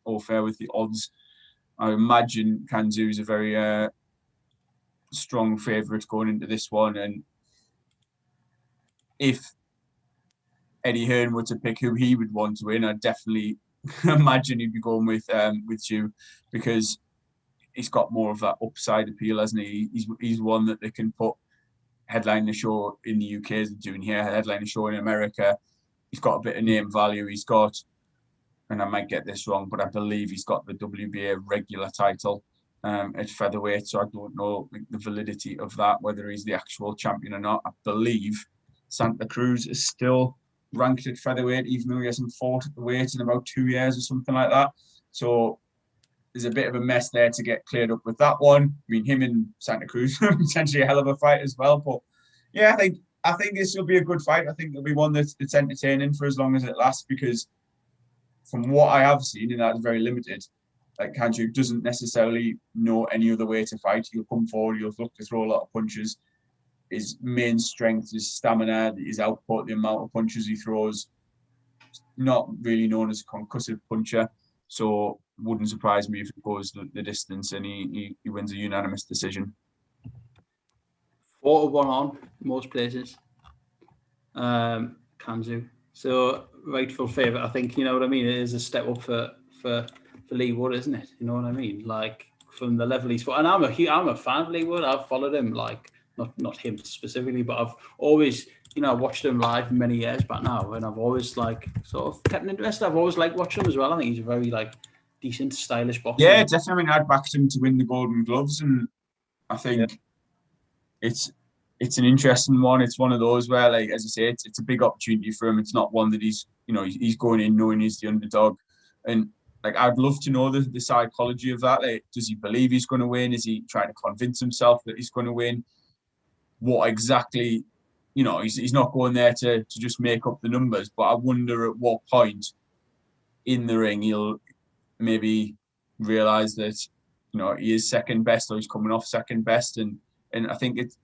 S2: au fair with the odds. I imagine Kanzu is a very strong favourite going into this one, and if Eddie Hearn were to pick who he would want to win, I'd definitely imagine he'd be going with Zhu, because he's got more of that upside appeal, hasn't he? He's one that they can put headline the show in the UK as they're doing here, headline the show in America. He's got a bit of name value. He's got, and I might get this wrong, but I believe he's got the WBA regular title. at featherweight, so I don't know the validity of that, whether he's the actual champion or not. I believe Santa Cruz is still ranked at featherweight, even though he hasn't fought at the weight in about 2 years or something like that. So there's a bit of a mess there to get cleared up with that one. I mean, him and Santa Cruz potentially a hell of a fight as well. But yeah, I think this will be a good fight. I think it'll be one that's entertaining for as long as it lasts, because from what I have seen, and that's very limited, like Kandruk doesn't necessarily know any other way to fight. He'll come forward, he'll look to throw a lot of punches. His main strength is stamina, his output, the amount of punches he throws. Not really known as a concussive puncher. So wouldn't surprise me if it goes the distance and he wins a unanimous decision.
S1: 4-1 on most places. Kanzu. So rightful favourite. I think, you know what I mean? It is a step up for Lee Wood, isn't it? You know what I mean? Like from the level he's fought. And I'm a fan of Lee Wood. I've followed him, like not him specifically, but I've always, you know, watched him live many years back now, and I've always like sort of kept an interest. I've always liked watching him as well. I think he's a very like decent, stylish boxer.
S2: Yeah, definitely. I mean, I'd backed him to win the Golden Gloves, and I think it's an interesting one. It's one of those where, like, as I say, it's a big opportunity for him. It's not one that he's going in knowing he's the underdog. And like, I'd love to know the psychology of that. Like, does he believe he's going to win? Is he trying to convince himself that he's going to win? What exactly, you know, he's not going there to just make up the numbers, but I wonder at what point in the ring he'll maybe realise that, you know, he is second best or he's coming off second best. And I think it's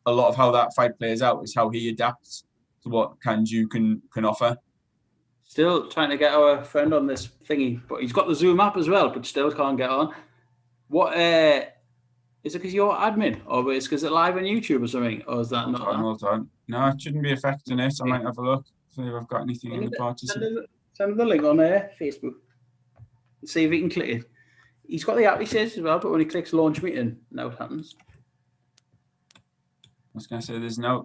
S2: a lot of how that fight plays out is how he adapts to what Kanju can offer.
S1: Still trying to get our friend on this thingy, but he's got the Zoom app as well, but still can't get on. What is it? Because you're admin, or it's because it's live on YouTube or something, or is that not?
S2: Hold on. No, it shouldn't be affecting it. I might have a look. See if I've got anything in the participant.
S1: Send the link on Facebook. See if he can click it. He's got the app, he says, as well, but when he clicks launch meeting, now it happens.
S2: I was going to say there's no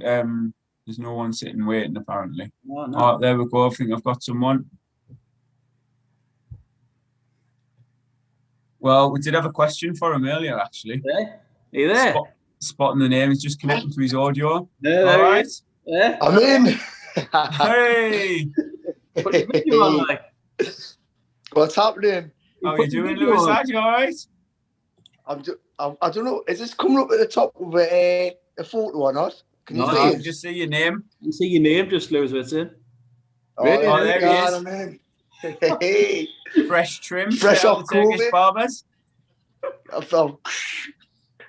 S2: one sitting waiting apparently.
S1: Oh, no.
S2: Oh, there we go. I think I've got someone. Well, we did have a question for him earlier, actually.
S1: Yeah. Are you there?
S2: Spotting the name. He's just connecting to his audio.
S1: Yeah,
S2: all right.
S1: Yeah.
S3: I'm in.
S2: Hey.
S1: What do you mean you are like?
S3: What's happening?
S2: How are you doing, Lewis? Are you all right?
S3: I don't know. Is this coming up at the top of a photo or not? Can you see
S2: I
S3: it?
S2: can just see your name.
S1: You can see your name, just Lewis Ritson.
S3: Really?
S2: Oh, there he is.
S3: I'm in. Hey.
S2: Fresh trim.
S3: Fresh off
S2: the Turkish
S3: COVID.
S2: barbers.
S3: I felt.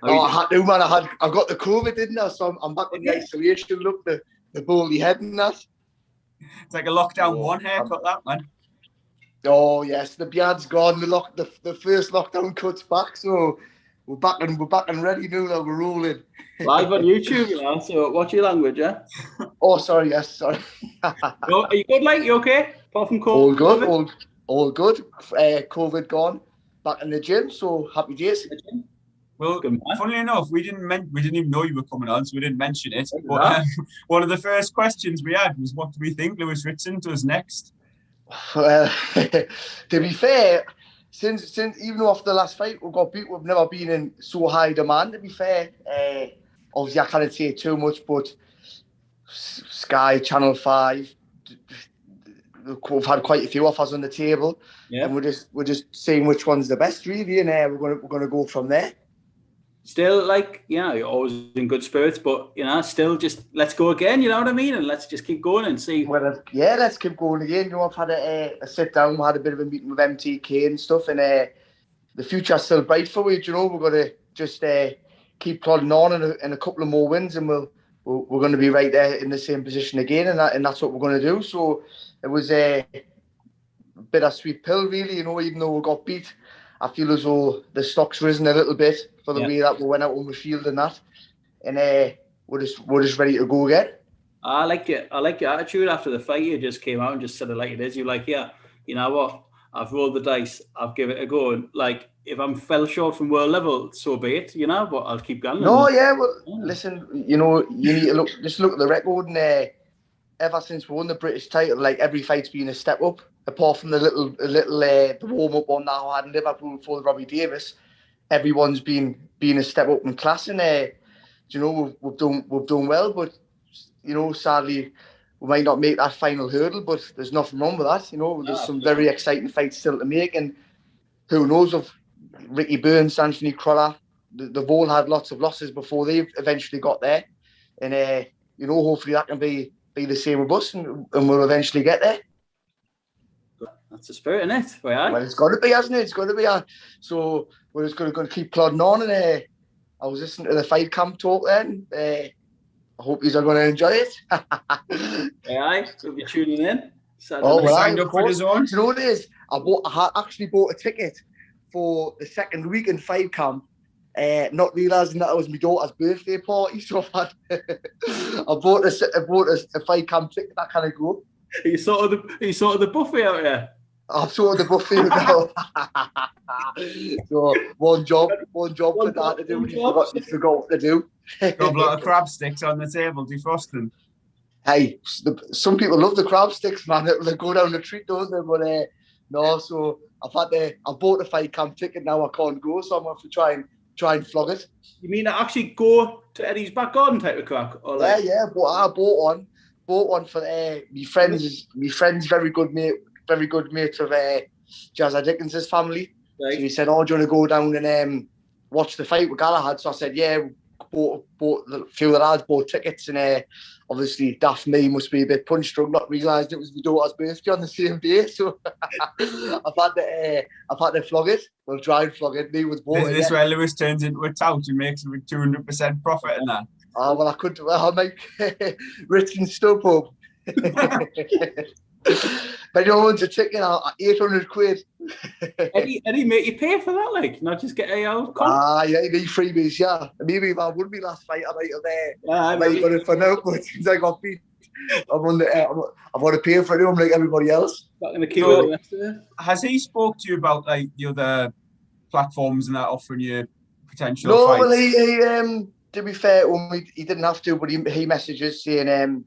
S3: I had to, man. I got the COVID, didn't I? So I'm back in the isolation. Look, the bally head and that.
S2: It's like a lockdown one haircut, that man.
S3: Oh yes, the beard's gone. The first lockdown cuts back, so we're back and ready now. That we're rolling.
S1: Live on YouTube, you know. So watch your language, yeah.
S3: Oh, sorry. Yes, sorry.
S1: No, are you good? Like you okay? Apart from COVID.
S3: All good. All good. COVID gone. Back in the gym. So happy days.
S2: Well, funnily enough, we didn't even know you were coming on, so we didn't mention it. But one of the first questions we had was, what do we think Lewis Ritson does next?
S3: To be fair, since even after the last fight, we've got people who've never been in so high demand. To be fair, obviously I can't say too much, but Sky, Channel 5, we've had quite a few offers on the table, and we're just seeing which one's the best, really, and we're gonna go from there.
S1: Still, like, you know, you're always in good spirits, but, you know, still just let's go again, you know what I mean? And let's just keep going and see.
S3: Well, yeah, let's keep going again. You know, I've had a sit down, we had a bit of a meeting with MTK and stuff, and the future's still bright for me, you know. We're going to just keep plodding on in a couple of more wins, and we're going to be right there in the same position again, and that's what we're going to do. So it was a bittersweet pill, really, you know, even though we got beat. I feel as though the stock's risen a little bit for the way that we went out on the field and that, and we're just ready to go again.
S1: I like your attitude after the fight. You just came out and just said it like it is. You're like, yeah, you know what? I've rolled the dice. I've given it a go. And like, if I'm fell short from world level, so be it. You know, but I'll keep going.
S3: No, yeah. Well, listen, you know, you need to look at the record, and ever since we won the British title, like every fight's been a step up. Apart from the little the warm up one that I had in Liverpool for Robbie Davis, everyone's been a step up in class, and you know, we've done well, but you know, sadly, we might not make that final hurdle, but there's nothing wrong with that. You know, there's some very exciting fights still to make, and who knows if Ricky Burns, Anthony Crolla, they've all had lots of losses before they've eventually got there, and you know, hopefully that can be the same with us, and we'll eventually get there.
S1: That's the spirit, isn't it?
S3: Well, it's got to be, hasn't it? It's got to be. So we're just going to keep plodding on, and I was listening to the fight camp talk then. I hope you're going to enjoy it.
S1: Aye, we'll be tuning in.
S3: Oh, well,
S2: signed up for DAZN.
S3: Do you know what it is? I actually bought a ticket for the second week in fight camp, not realising that it was my daughter's birthday party. So I bought a fight camp ticket. That kind of go.
S1: Are you sort of the buffet out here?
S3: I've sorted the buffet now. So one job for that to do. You forgot what to do.
S2: Got a lot of crab sticks on the table, defrosting.
S3: Hey, some people love the crab sticks, man. They go down the treat, don't they? But no, so I bought the fight camp ticket. Now I can't go, so I'm going to try and flog it.
S1: You mean to actually go to Eddie's back garden type of crack? Or like...
S3: Yeah, but I bought one for my friend's very good mate of Jazza Dickens's family. Right. So he said, "Oh, do you want to go down and watch the fight with Galahad?" So I said, "Yeah." Bought a few of the lads bought tickets, and obviously daft me must be a bit punch drunk, not realised it was my daughter's birthday on the same day. So I've had to flog it. We'll try and flog it. Me with water.
S2: Is this where Lewis turns into a tout and makes a 200% profit in that?
S3: Oh well, I'll make Ritson stub up. But you want a ticket at 800 quid.
S1: Eddie make you pay for that, like, not just get a out.
S3: Yeah, you need freebies, yeah. Maybe if I won my last fight, I might have got it for now, but since I got beat, I've got to pay for it, like everybody else.
S1: Not going to keep it the rest of it.
S2: Has he spoke to you about like the other platforms and that offering you potential
S3: fights?
S2: Well,
S3: he to be fair, he didn't have to, but he messages saying,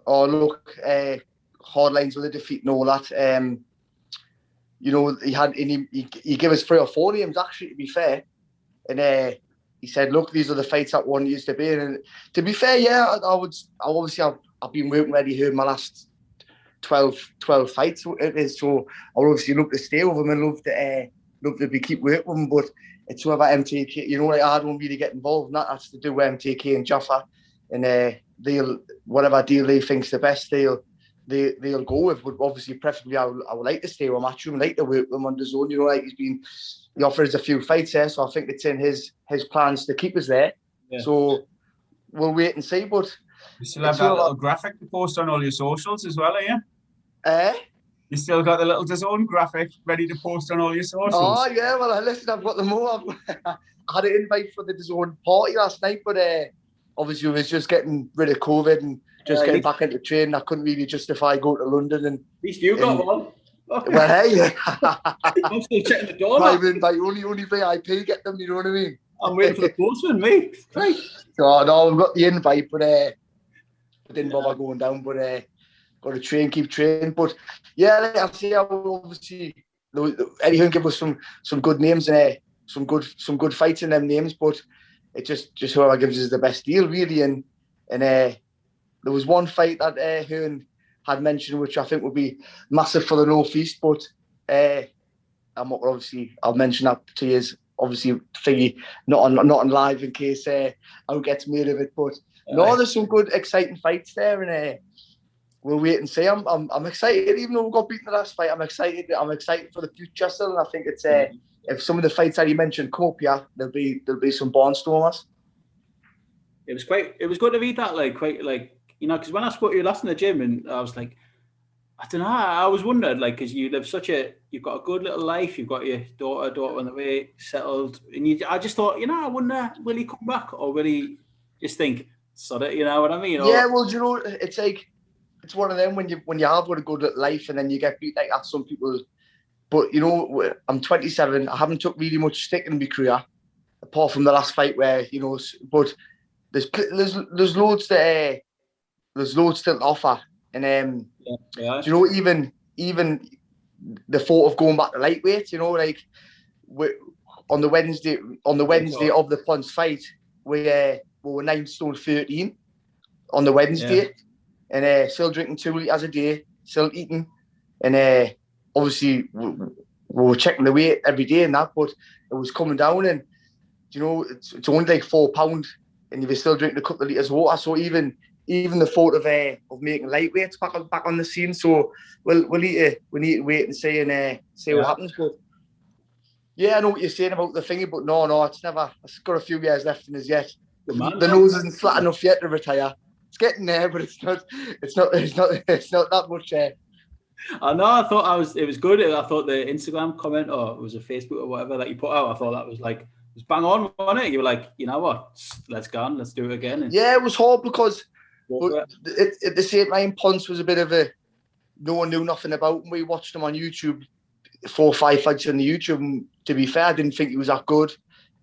S3: "Oh look, hard lines with a defeat and all that." You know, he gave us 3 or 4 names actually, to be fair, and he said, "Look, these are the fights that one used to be." And to be fair, yeah, I've been working with Eddie Hearn my last 12 fights. It is, so I would obviously love to stay with him and love to keep working with him, but it's whoever MTK, you know, like, I don't really get involved in that. That's to do with MTK and Jaffa, and they'll, whatever deal they think's the best, they'll go with. But obviously, preferably, I would like to stay with Matchroom, like to work with him on DAZN. You know, like he offers a few fights there, so I think it's in his plans to keep us there. Yeah. So we'll wait and see. But
S2: you still have that little graphic to post on all your socials as well, are you? You still got the little DAZN graphic ready to post on all your socials?
S3: Oh yeah, well listen, I've got them more. I had an invite for the DAZN party last night, but obviously we was just getting rid of COVID and just getting back into training. I couldn't really justify going to London. And
S1: at least you got one.
S3: Well, hey,
S1: I'm still checking the door.
S3: By only VIP get them. You know what I mean?
S1: I'm waiting for the postman, me. Right.
S3: So no, I've got the invite, but I didn't bother going down. But got to keep training. But yeah, I see how obviously Eddie Hearn give us some good names and some good fights in them names. But it just whoever gives us the best deal, really. And there was one fight that Hearn had mentioned, which I think would be massive for the North East. But I'll mention that to you. Obviously, thingy not on live in case out gets made of it. But no, there's some good exciting fights there, and we'll wait and see. I'm excited, even though we got beaten the last fight. I'm excited for the future still, and I think it's if some of the fights that you mentioned come up, yeah, there'll be some barnstormers.
S1: It was good to read that, because when I spoke to you last in the gym, and I was like, I don't know, I was wondering, because you live you've got a good little life, you've got your daughter on the way, settled, and I just thought, I wonder, will he come back, or will he just think, sod it, you know what I mean?
S3: Yeah, well, do you know, it's like, it's one of them when you have got a good life and then you get beat like that. Some people, but I'm 27. I haven't took really much stick in my career, apart from the last fight where But there's loads to offer, and even the thought of going back to lightweight, on the Wednesday of the Ponce fight, we were 9 stone 13 on the Wednesday, and still drinking 2 litres a day, still eating, and obviously we were checking the weight every day and that, but it was coming down, and you know, it's only like £4, and you were still drinking a couple of litres of water. So even the thought of making lightweights back on the scene. So we need to wait and see what happens. But yeah, I know what you're saying about the thingy, but no, it's got a few years left in us yet. The nose isn't flat enough yet to retire. It's getting there, but it's not that much.
S1: I know. I thought it was good. I thought the Instagram comment, or it was a Facebook or whatever that you put out, I thought that was like, it was bang on, wasn't it? You were like, you know what, let's go on, let's do it again. And
S3: yeah, it was hard because at the same time, Ponce was a bit of no one knew nothing about him. We watched him on YouTube, 4 or 5 fights on the YouTube. And to be fair, I didn't think he was that good.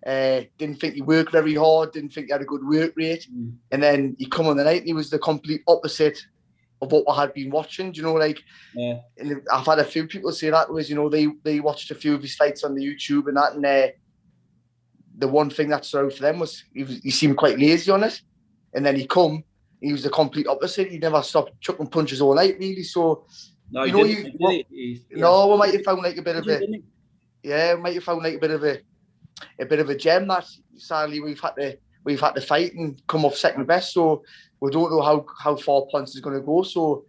S3: Didn't think he worked very hard. Didn't think he had a good work rate. And then he come on the night and he was the complete opposite of what I had been watching. Do you know, like, and I've had a few people say that was, you know, they watched a few of his fights on the YouTube and that, and the one thing that stood out for them was he seemed quite lazy on it. And then he was the complete opposite. He never stopped chucking punches all night, really. So,
S1: no,
S3: you know,
S1: we
S3: might have found like a bit of a gem that sadly we've had to fight and come off second best. So we don't know how far Ponce is going to go. So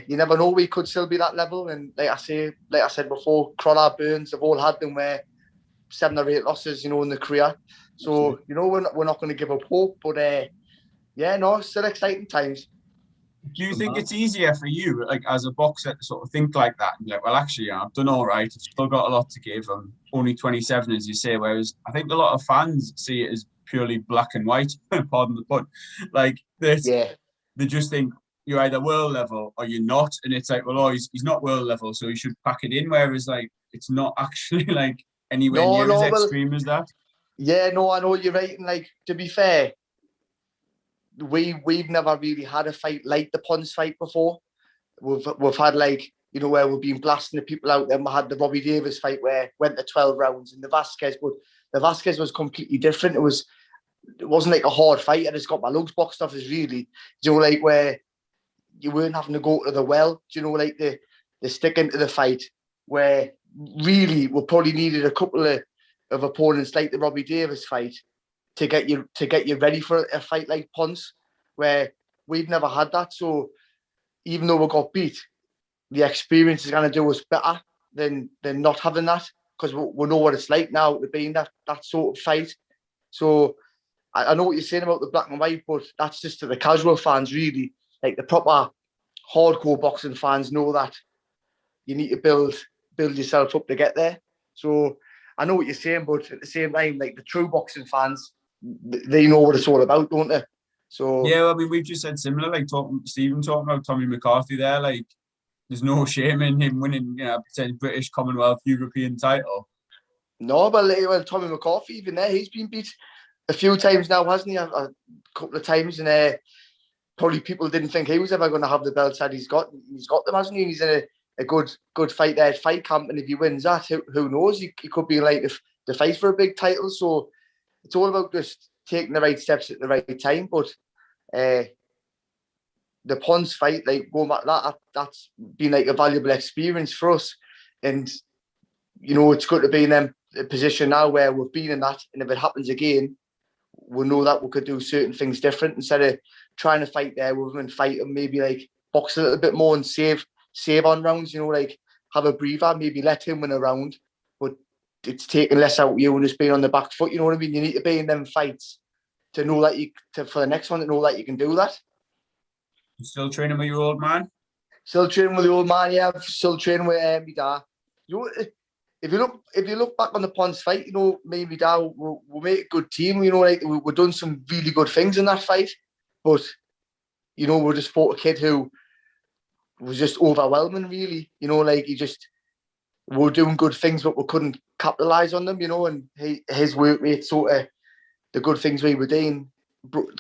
S3: you never know. We could still be that level. And like I said before, Crawler, Burns, they've all had them where 7 or 8 losses, you know, in the career. So you know, we're not going to give up hope. But still exciting times.
S2: Do you think it's easier for you, like as a boxer, to sort of think like that and be like, well, actually, I've done all right. I've still got a lot to give. I'm only 27, as you say. Whereas I think a lot of fans see it as purely black and white. Pardon the pun. Like they just think you're either world level or you're not, and it's like, well, he's not world level, so he should pack it in. Whereas like it's not actually like anywhere near as extreme as that.
S3: Yeah, no, I know you're right. And like, to be fair, we've never really had a fight like the Ponce fight before. We've had, like, you know, where we've been blasting the people out. Then we had the Robbie Davis fight where it went to 12 rounds, and the Vasquez was completely different. It wasn't like a hard fight. I just got my lungs boxed off. Is really, you know, like where you weren't having to go to the well. You know, like the stick into the fight where really we probably needed a couple of opponents like the Robbie Davis fight to get you ready for a fight like Ponce, where we've never had that. So even though we got beat, the experience is going to do us better than not having that, because we know what it's like now to be in that sort of fight. So I know what you're saying about the black and white, but that's just to the casual fans, really. Like the proper hardcore boxing fans know that you need to build yourself up to get there. So I know what you're saying, but at the same time, like the true boxing fans, they know what it's all about, don't they? So
S2: yeah, I mean, we've just said similar, like Stephen talking about Tommy McCarthy there. Like, there's no shame in him winning, you know, British, Commonwealth, European title.
S3: No, but Tommy McCarthy, even there, he's been beat a few times now, hasn't he? A couple of times, and probably people didn't think he was ever going to have the belts that he's got. He's got them, hasn't he? He's in a good fight there at Fight Camp, and if he wins that, who knows? He could be like the fight for a big title. So it's all about just taking the right steps at the right time. But the Ponce fight, like going back, that's been like a valuable experience for us. And you know, it's good to be in a position now where we've been in that, and if it happens again, we know that we could do certain things different instead of trying to fight there with him and fight him, maybe like box a little bit more and save on rounds, you know, like have a breather, maybe let him win a round, but it's taking less out of you and it's being on the back foot, you know what I mean? You need to be in them fights to know that for the next one, to know that you can do that.
S2: You still training with your old man?
S3: Still training with the old man, yeah. Still training with my dad. You know, if you look back on the Ponce fight, you know, me and my dad, we made a good team. You know, like we've done some really good things in that fight, but you know, we just fought a kid who was just overwhelming, really. You know, like we were doing good things, but we couldn't capitalize on them. You know, and his work rate, sort of the good things we were doing,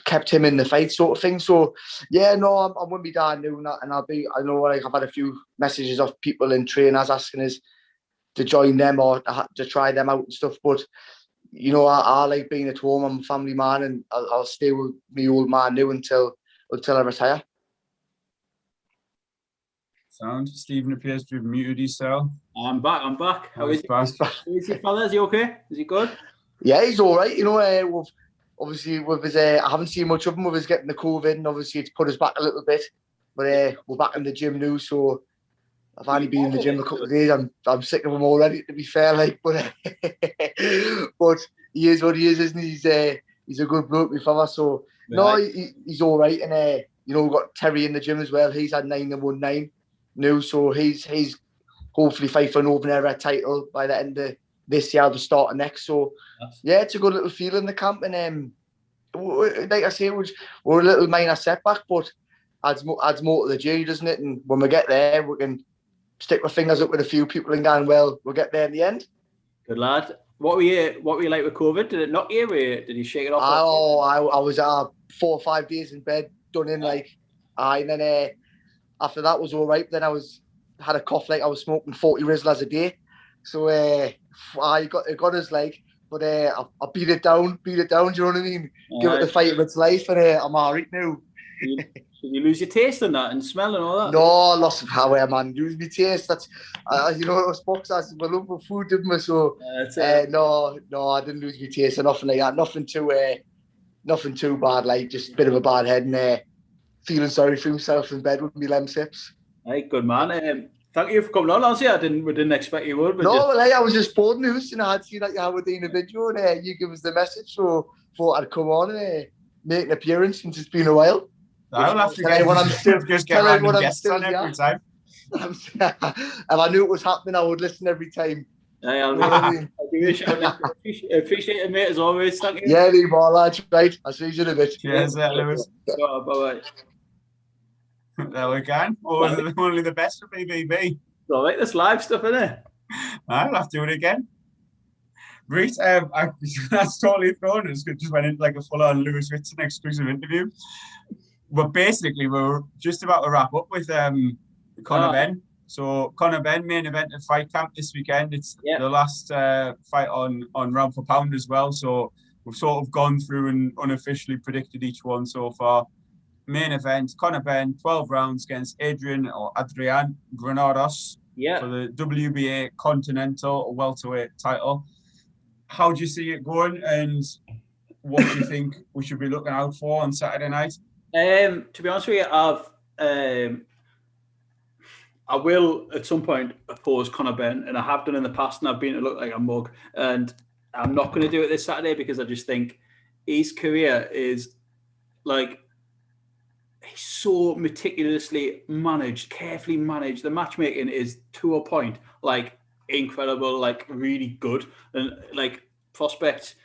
S3: kept him in the fight, sort of thing. So yeah, no, I'm with my dad doing that, and I know like I've had a few messages of people and trainers asking us, join them or to try them out and stuff. But you know, I like being at home. I'm a family man, and I'll stay with my old man now until I retire.
S2: Sound. Stephen appears to have muted himself.
S1: I'm back. How is he?
S2: Back.
S1: Is he, fella? Is he okay? Is he good?
S3: Yeah, he's all right. You know, obviously with his, I haven't seen much of him with his getting the COVID, and obviously it's put us back a little bit. But we're back in the gym now, so I've only been in the gym a couple of days. I'm sick of him already, to be fair. Like, but he is what he is, isn't he? He's a good bloke, my fella. So no, he's all right. And you know, we've got Terry in the gym as well. He's had 9-1-9 now, so he's hopefully fight for an open era title by the end of this year, the start of next. So yeah, it's a good little feel in the camp. And like I say, we're a little minor setback, but adds more to the journey, doesn't it? And when we get there, we can stick our fingers up with a few people and go, well, we'll get there in the end.
S1: Good lad. What were you like with COVID? Did it knock you? Did you shake it off?
S3: I was 4 or 5 days in bed, done in and then after that was all right. Then I had a cough like I was smoking 40 Rizzlers a day. So I got us like, but I beat it down. Do you know what I mean? Give it the fight of its life, and I'm all right now.
S1: Did you lose your taste and that and smell and all that?
S3: No, loss of power, man. Lose my taste. That's you know, us boxers, we love for food, didn't we? So no, I didn't lose my taste or nothing like that. Nothing too bad. Like just a bit of a bad head and feeling sorry for himself in bed with me lem sips.
S1: Hey, good man. Thank you for coming on, Nancy. We didn't expect you would. But
S3: I was just bored news, and I had seen that you were doing a video, and you give us the message, so thought I'd come on and make an appearance since it's been a while.
S2: I'll have to get random guests on every time.
S3: If I knew it was happening, I would listen every time.
S1: Yeah, I'll give you a shout out. Appreciate it, mate, as always. Thank you.
S3: Yeah, leave all lads, right? I'll see you in a bit.
S2: Cheers, Lewis.
S1: Bye-bye.
S2: There we go. Only the best for BBB.
S1: All right, this live stuff, isn't it?
S2: I'll have to do it again. Right, that's totally thrown. It just went into like a full-on Lewis Ritson exclusive interview. But basically, we're just about to wrap up with Conor Benn. So Conor Benn, main event at Fight Camp this weekend. It's the last fight on Round for Pound as well. So we've sort of gone through and unofficially predicted each one so far. Main event, Conor Benn, 12 rounds against Adrian Granados for the WBA Continental welterweight title. How do you see it going, and what do you think we should be looking out for on Saturday night?
S1: To be honest with you, I will at some point oppose Conor Benn, and I have done in the past, and I've been to look like a mug, and I'm not going to do it this Saturday because I just think his career is like, he's so meticulously managed, carefully managed. The matchmaking is to a point, like incredible, like really good, and like prospects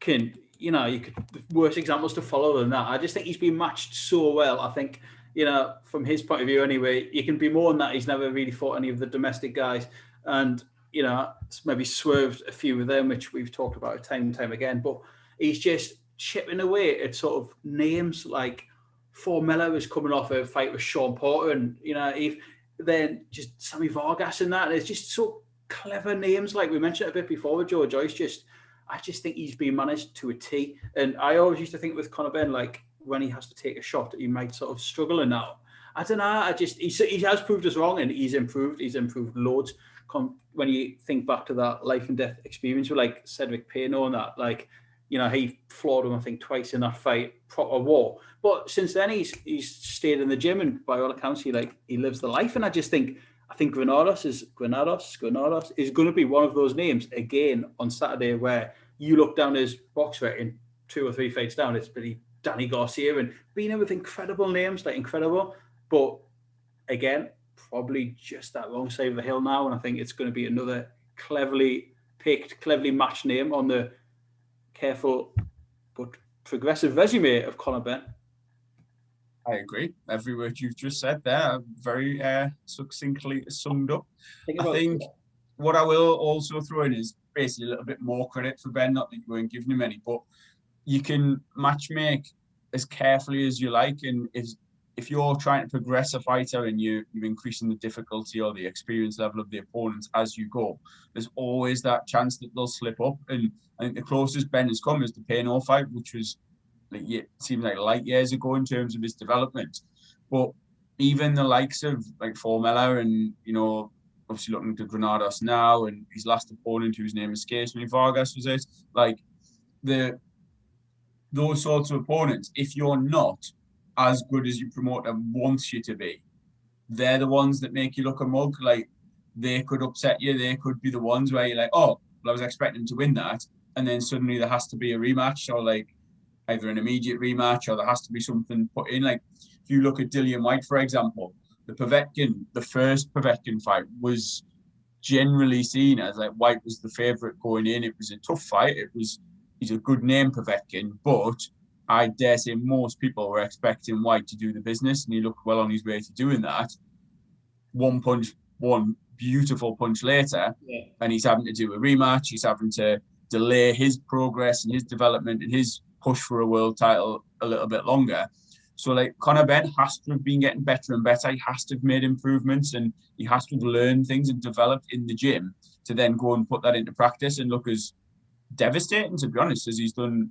S1: can, you know, you could, the worst examples to follow than that. I just think he's been matched so well. I think, you know, from his point of view anyway, you can be more than that. He's never really fought any of the domestic guys, and, you know, maybe swerved a few of them, which we've talked about time and time again, but he's just chipping away at sort of names like Formella was coming off a fight with Sean Porter, and, you know, then just Sammy Vargas and that. And it's just so clever names, like we mentioned a bit before with Joe Joyce. I just think he's been managed to a T. And I always used to think with Conor Benn, like when he has to take a shot, he might sort of struggle. And now, I don't know. He has proved us wrong, and he's improved. He's improved loads. When you think back to that life and death experience with like Cedric Payno and that, like, you know, he floored him, I think, twice in that fight, proper war. But since then, he's stayed in the gym, and by all accounts, he lives the life. And I think Granados is going to be one of those names again on Saturday, where you look down his box rating 2 or 3 fights down, it's pretty Danny Garcia and being in with incredible names, like incredible. But again, probably just that wrong side of the hill now, and I think it's going to be another cleverly picked, cleverly matched name on the careful but progressive resume of Conor Benn.
S2: I agree. Every word you've just said there, very succinctly summed up. I think what I will also throw in is basically a little bit more credit for Benn, not that you weren't giving him any, but you can matchmake as carefully as you like, and if you're trying to progress a fighter and you're increasing the difficulty or the experience level of the opponents as you go, there's always that chance that they'll slip up. And I think the closest Benn has come is the Payno fight, which was, like, it seems like light years ago in terms of his development. But even the likes of like Formella and, you know, obviously looking to Granados now, and his last opponent whose name escapes me, Vargas was it? Like those sorts of opponents, if you're not as good as your promoter wants you to be, they're the ones that make you look a mug. Like, they could upset you. They could be the ones where you're like, oh, well, I was expecting to win that, and then suddenly there has to be a rematch, or like either an immediate rematch, or there has to be something put in. Like, if you look at Dillian White, for example, the first Povetkin fight was generally seen as like White was the favourite going in. It was a tough fight. He's a good name, Povetkin, but I dare say most people were expecting White to do the business, and he looked well on his way to doing that. One beautiful punch later, and he's having to do a rematch. He's having to delay his progress and his development and his push for a world title a little bit longer. So, like, Conor Benn has to have been getting better and better. He has to have made improvements, and he has to have learned things and developed in the gym to then go and put that into practice and look as devastating, to be honest, as he's done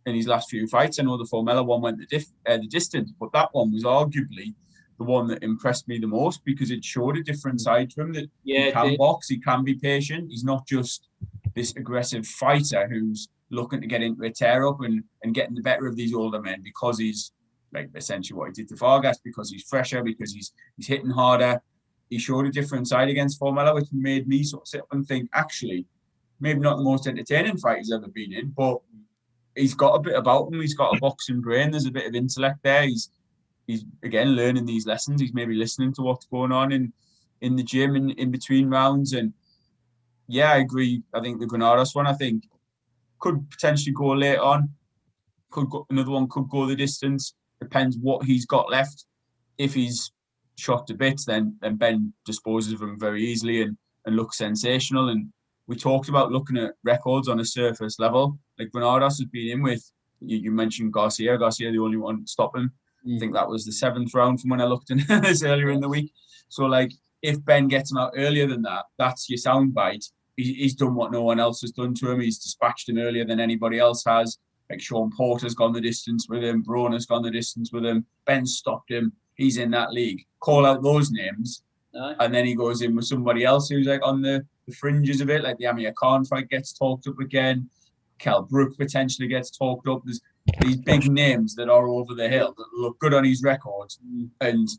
S2: in his last few fights. I know the Formella one went the distance, but that one was arguably the one that impressed me the most, because it showed a different side to him, that he can box, he can be patient. He's not just this aggressive fighter who's looking to get into a tear-up and getting the better of these older men because he's, like, essentially what he did to Vargas, because he's fresher, because he's hitting harder. He showed a different side against Formella, which made me sort of sit up and think, actually, maybe not the most entertaining fight he's ever been in, but he's got a bit about him. He's got a boxing brain. There's a bit of intellect there. He's again learning these lessons. He's maybe listening to what's going on in the gym in between rounds. And yeah, I agree. I think the Granados one, I think, could potentially go late on. Another one could go the distance. Depends what he's got left. If he's shot to bits, then Benn disposes of him very easily and looks sensational. And we talked about looking at records on a surface level. Like, Granados has been in with, you mentioned Garcia, the only one to stop him. I think that was the 7th round from when I looked in this earlier in the week. So, like, if Benn gets him out earlier than that, that's your soundbite. He's done what no one else has done to him. He's dispatched him earlier than anybody else has. Like, Sean Porter's gone the distance with him. Broner's gone the distance with him. Ben stopped him. He's in that league. Call out those names. And then he goes in with somebody else who's, like, on the fringes of it. Like, the Amir Khan fight gets talked up again. Kell Brook potentially gets talked up. There's these big names that are over the hill that look good on his records, and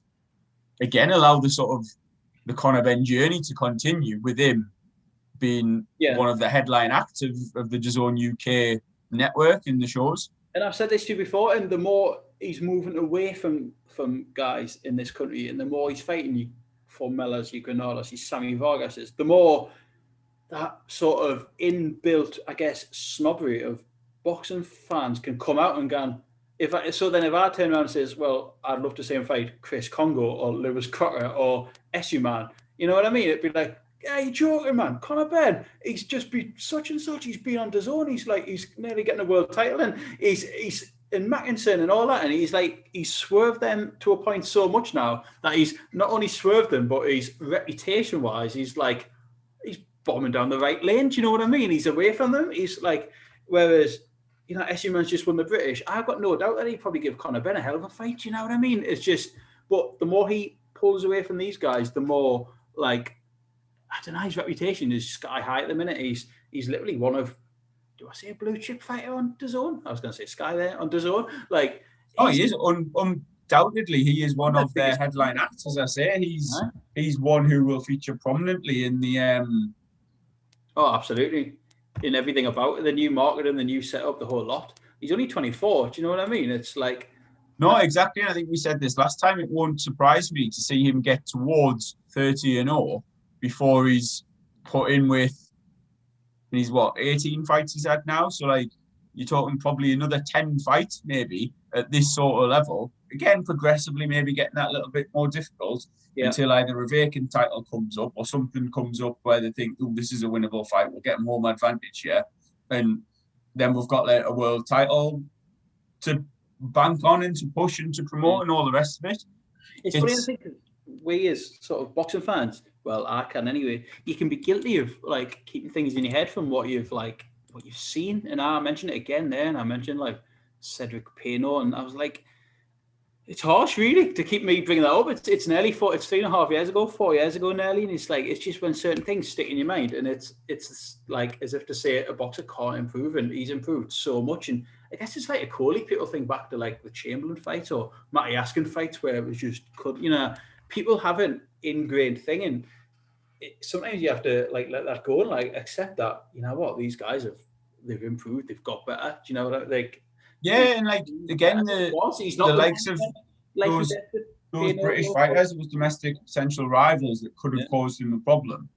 S2: again allow the sort of the Conor Benn journey to continue with him being one of the headline acts of the DAZN UK network in the shows.
S1: And I've said this to you before, and the more he's moving away from guys in this country, and the more he's fighting you Formellas, you Granados, you Sammy Vargases, the more that sort of inbuilt, I guess, snobbery of boxing fans can come out and go, if I turn around and says, well, I'd love to see him fight Chris Congo or Lewis Crocker or Esu Man, you know what I mean? It'd be like, yeah, you're joking, man. Conor Benn, he's just been such and such. He's been on DAZN. He's nearly getting a world title, and he's in Mackinson and all that, and he's swerved them to a point so much now that he's not only swerved them, but he's reputation-wise, he's bombing down the right lane. Do you know what I mean? He's away from them. He's like, whereas, you know, Esu Man's just won the British. I've got no doubt that he'd probably give Conor Benn a hell of a fight. Do you know what I mean? It's just, but the more he pulls away from these guys, the more, like, I don't know, his reputation is sky high at the minute. He's literally one of, do I say a blue chip fighter on DAZN? I was going to say Sky there on DAZN. Like,
S2: he is undoubtedly. He is one of their headline acts, as I say. He's one who will feature prominently in the.
S1: Oh, absolutely. In everything about it, the new marketing, the new setup, the whole lot. He's only 24. Do you know what I mean? It's like.
S2: No, exactly. I think we said this last time. It won't surprise me to see him get towards 30-0 before he's put in with. And he's 18 fights he's had now. So, like, you're talking probably another 10 fights maybe at this sort of level. Again, progressively maybe getting that a little bit more difficult until either a vacant title comes up or something comes up where they think, oh, this is a winnable fight. We'll get home advantage here. And then we've got, like, a world title to bank on and to push and to promote and all the rest of it.
S1: It's funny, I think we as sort of boxing fans, well, I can anyway, you can be guilty of like keeping things in your head from what you've seen. And I mentioned it again there, and I mentioned like Cedric Peno, and I was like, it's harsh, really, to keep me bringing that up. It's nearly 3.5 years ago, 4 years ago, nearly, and it's like it's just when certain things stick in your mind, and it's like as if to say a boxer can't improve, and he's improved so much. And I guess it's like a Coley. People think back to like the Chamberlain fight or Matty Askin fights where it was just people have an ingrained thing, and sometimes you have to like let that go and like accept that these guys they've improved, they've got better. Do you know what like?
S2: Yeah, and like again, the likes of those British fighters, those domestic potential rivals that could have caused him a problem.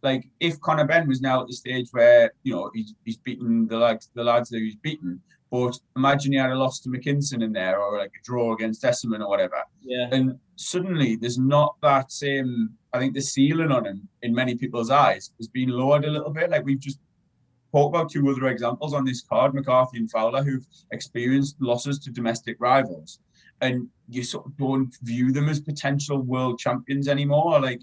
S2: Like if Conor Benn was now at the stage where he's beaten the lads that he's beaten, but imagine he had a loss to McKinson in there or like a draw against Esserman or whatever.
S1: Yeah.
S2: And suddenly there's not that same. I think the ceiling on him in many people's eyes has been lowered a little bit. Like we've just talk about two other examples on this card, McCarthy and Fowler, who've experienced losses to domestic rivals, and you sort of don't view them as potential world champions anymore. Like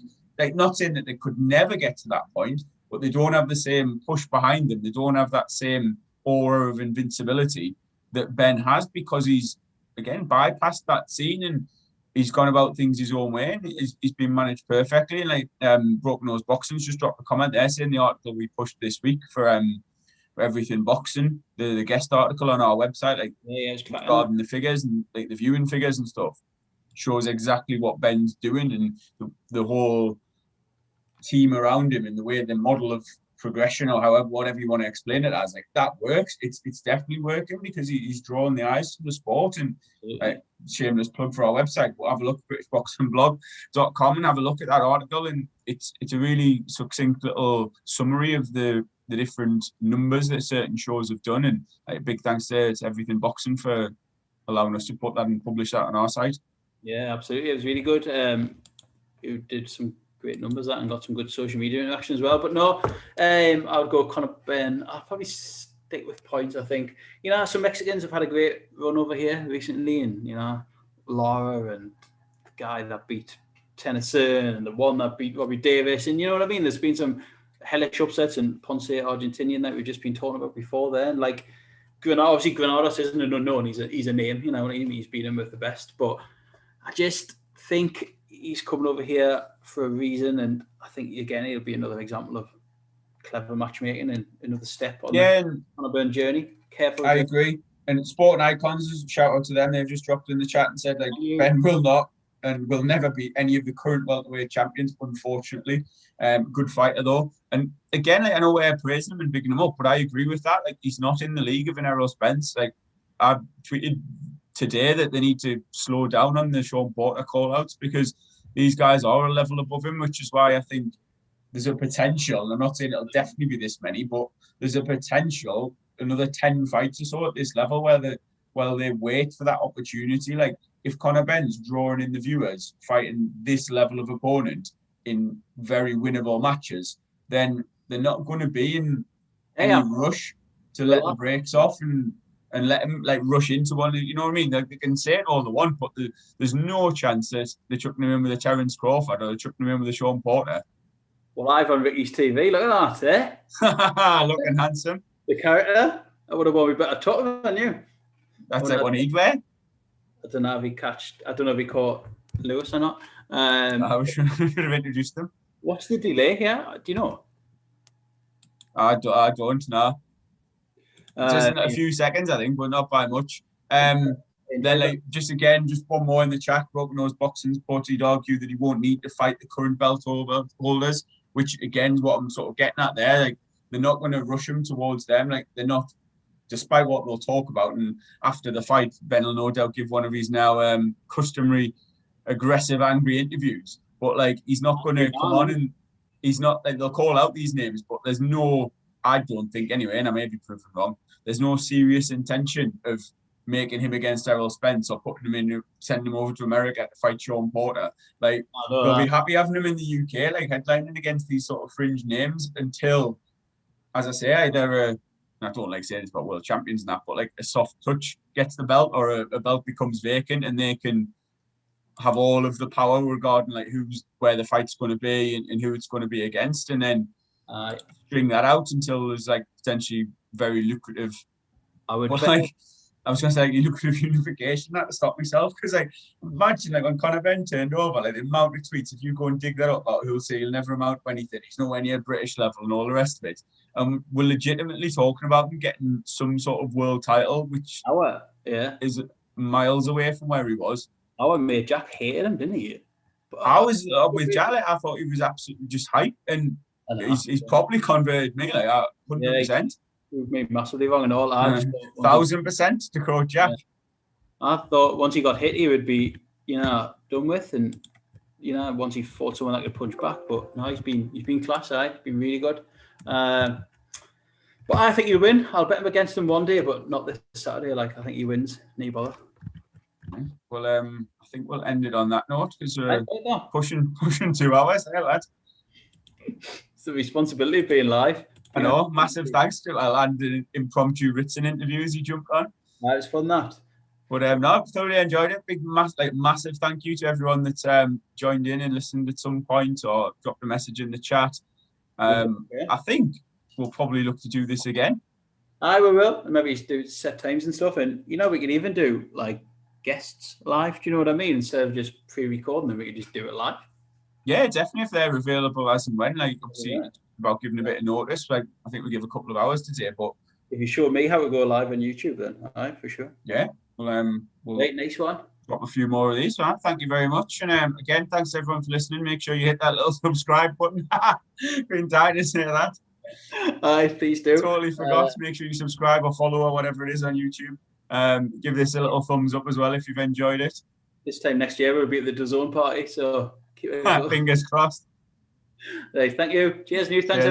S2: not saying that they could never get to that point, but they don't have the same push behind them. They don't have that same aura of invincibility that Benn has, because he's again bypassed that scene and he's gone about things his own way. And he's been managed perfectly. And like Broken Nose Boxing's just dropped a comment there saying the article we pushed this week for Everything Boxing, the guest article on our website, like regarding the figures and like the viewing figures and stuff, shows exactly what Benn's doing, and the whole team around him and the way the model of progression or whatever you want to explain it as, like that works. It's definitely working because he's drawing the eyes to the sport. And shameless plug for our website, but have a look at BritishBoxingBlog.com and have a look at that article, and it's a really succinct little summary of the different numbers that certain shows have done. And like, big thanks there to Everything Boxing for allowing us to put that and publish that on our site.
S1: Yeah, absolutely, it was really good. You did some great numbers and got some good social media interaction as well. But no, I would go Conor Benn. I'll probably stick with points. I think some Mexicans have had a great run over here recently, and Lara and the guy that beat Tennyson and the one that beat Robbie Davis, and you know what I mean. There's been some hellish upsets, and Ponce Argentinian that we've just been talking about before there, and like obviously Granados isn't an unknown. He's a name. You know what I mean. He's beaten with the best, but I just think he's coming over here for a reason, and I think again it'll be another example of clever matchmaking and another step on a Benn journey. Careful.
S2: I agree. And Sporting Icons, shout out to them. They've just dropped in the chat and said like Benn will not and will never beat any of the current welterweight champions, unfortunately. Good fighter though. And again, like, I know we're praising him and bigging him up, but I agree with that. Like he's not in the league of an Errol Spence. Like I've tweeted today that they need to slow down on the Sean Porter call-outs, because these guys are a level above him, which is why I think there's a potential. I'm not saying it'll definitely be this many, but there's a potential another 10 fights or so at this level where they wait for that opportunity. Like if Conor Benn's drawing in the viewers fighting this level of opponent in very winnable matches, then they're not going to be in any rush to let the brakes off and let him like rush into one. You know what I mean? They can say it all they want, but there's no chance that they're chucking him in with a Terence Crawford or they're chucking him in with a Sean Porter.
S1: Well, live on Ricky's TV, look at that, eh?
S2: Looking handsome.
S1: The character. I would have worn a better top than you.
S2: That's like what he'd wear.
S1: I don't know if he caught Lewis or not.
S2: I should have introduced him.
S1: What's the delay here? Do you know?
S2: I don't know. Just a few seconds, I think, but not by much. Then, like, just one more in the chat. Broken Nose Boxing's Porty argue that he won't need to fight the current belt holders, which again is what I'm sort of getting at there. Like, they're not going to rush him towards them. Like, they're not, despite what they'll talk about. And after the fight, Benn will no doubt give one of his now customary aggressive, angry interviews. But like, he's not going to come on and he's not like, they'll call out these names, but there's no, I don't think anyway, and I may be proven wrong, there's no serious intention of making him against Errol Spence or putting him in, sending him over to America to fight Sean Porter. Like, they'll be happy having him in the UK, like headlining against these sort of fringe names until, as I say, either I don't like saying it's about world champions and that, but like a soft touch gets the belt, or a belt becomes vacant, and they can have all of the power regarding like where the fight's going to be and who it's going to be against, and then string that out until there's like potentially very lucrative. I was going to say like, lucrative unification. That to stop myself, because like imagine like when Conor Benn turned over, like the amount of tweets, if you go and dig that up about who'll say he'll never amount to anything, he's nowhere near British level and all the rest of it. We're legitimately talking about him getting some sort of world title, which is miles away from where he was.
S1: Our mate Jack hated him, didn't he?
S2: But I was with Jack. I thought he was absolutely just hype, and he's probably converted me like 100%.
S1: We've made massively wrong and all.
S2: 1,000% to quote Jack.
S1: Yeah. I thought once he got hit, he would be, done with, and once he fought someone that could punch back. But no, he's been class. He's been really good. But I think he'll win. I'll bet him against him one day, but not this Saturday. Like I think he wins. No bother.
S2: Well, I think we'll end it on that note, because we're pushing 2 hours. Hey, lad.
S1: It's the responsibility of being live.
S2: I know. Massive thanks to an impromptu Ritson interview as you jumped on.
S1: It was fun, that.
S2: But no, I've thoroughly enjoyed it. Massive thank you to everyone that joined in and listened at some point or dropped a message in the chat. I think we'll probably look to do this again.
S1: We will. And maybe do set times and stuff. And we can even do like guests live. Do you know what I mean? Instead of just pre-recording them, we could just do it live.
S2: Yeah, definitely, if they're available as and when. Like obviously about giving a bit of notice. Like I think we give a couple of hours today, but
S1: if you show me how to go live on YouTube, then for sure.
S2: Yeah. Well,
S1: nice one.
S2: Drop a few more of these. So thank you very much. And again, thanks everyone for listening. Make sure you hit that little subscribe button. Been dying to say that.
S1: Please do.
S2: Totally forgot. Make sure you subscribe or follow or whatever it is on YouTube. Give this a little thumbs up as well if you've enjoyed it.
S1: This time next year we'll be at the DAZN party, so keep it
S2: fingers crossed.
S1: Right, thank you. Cheers, News. Thanks.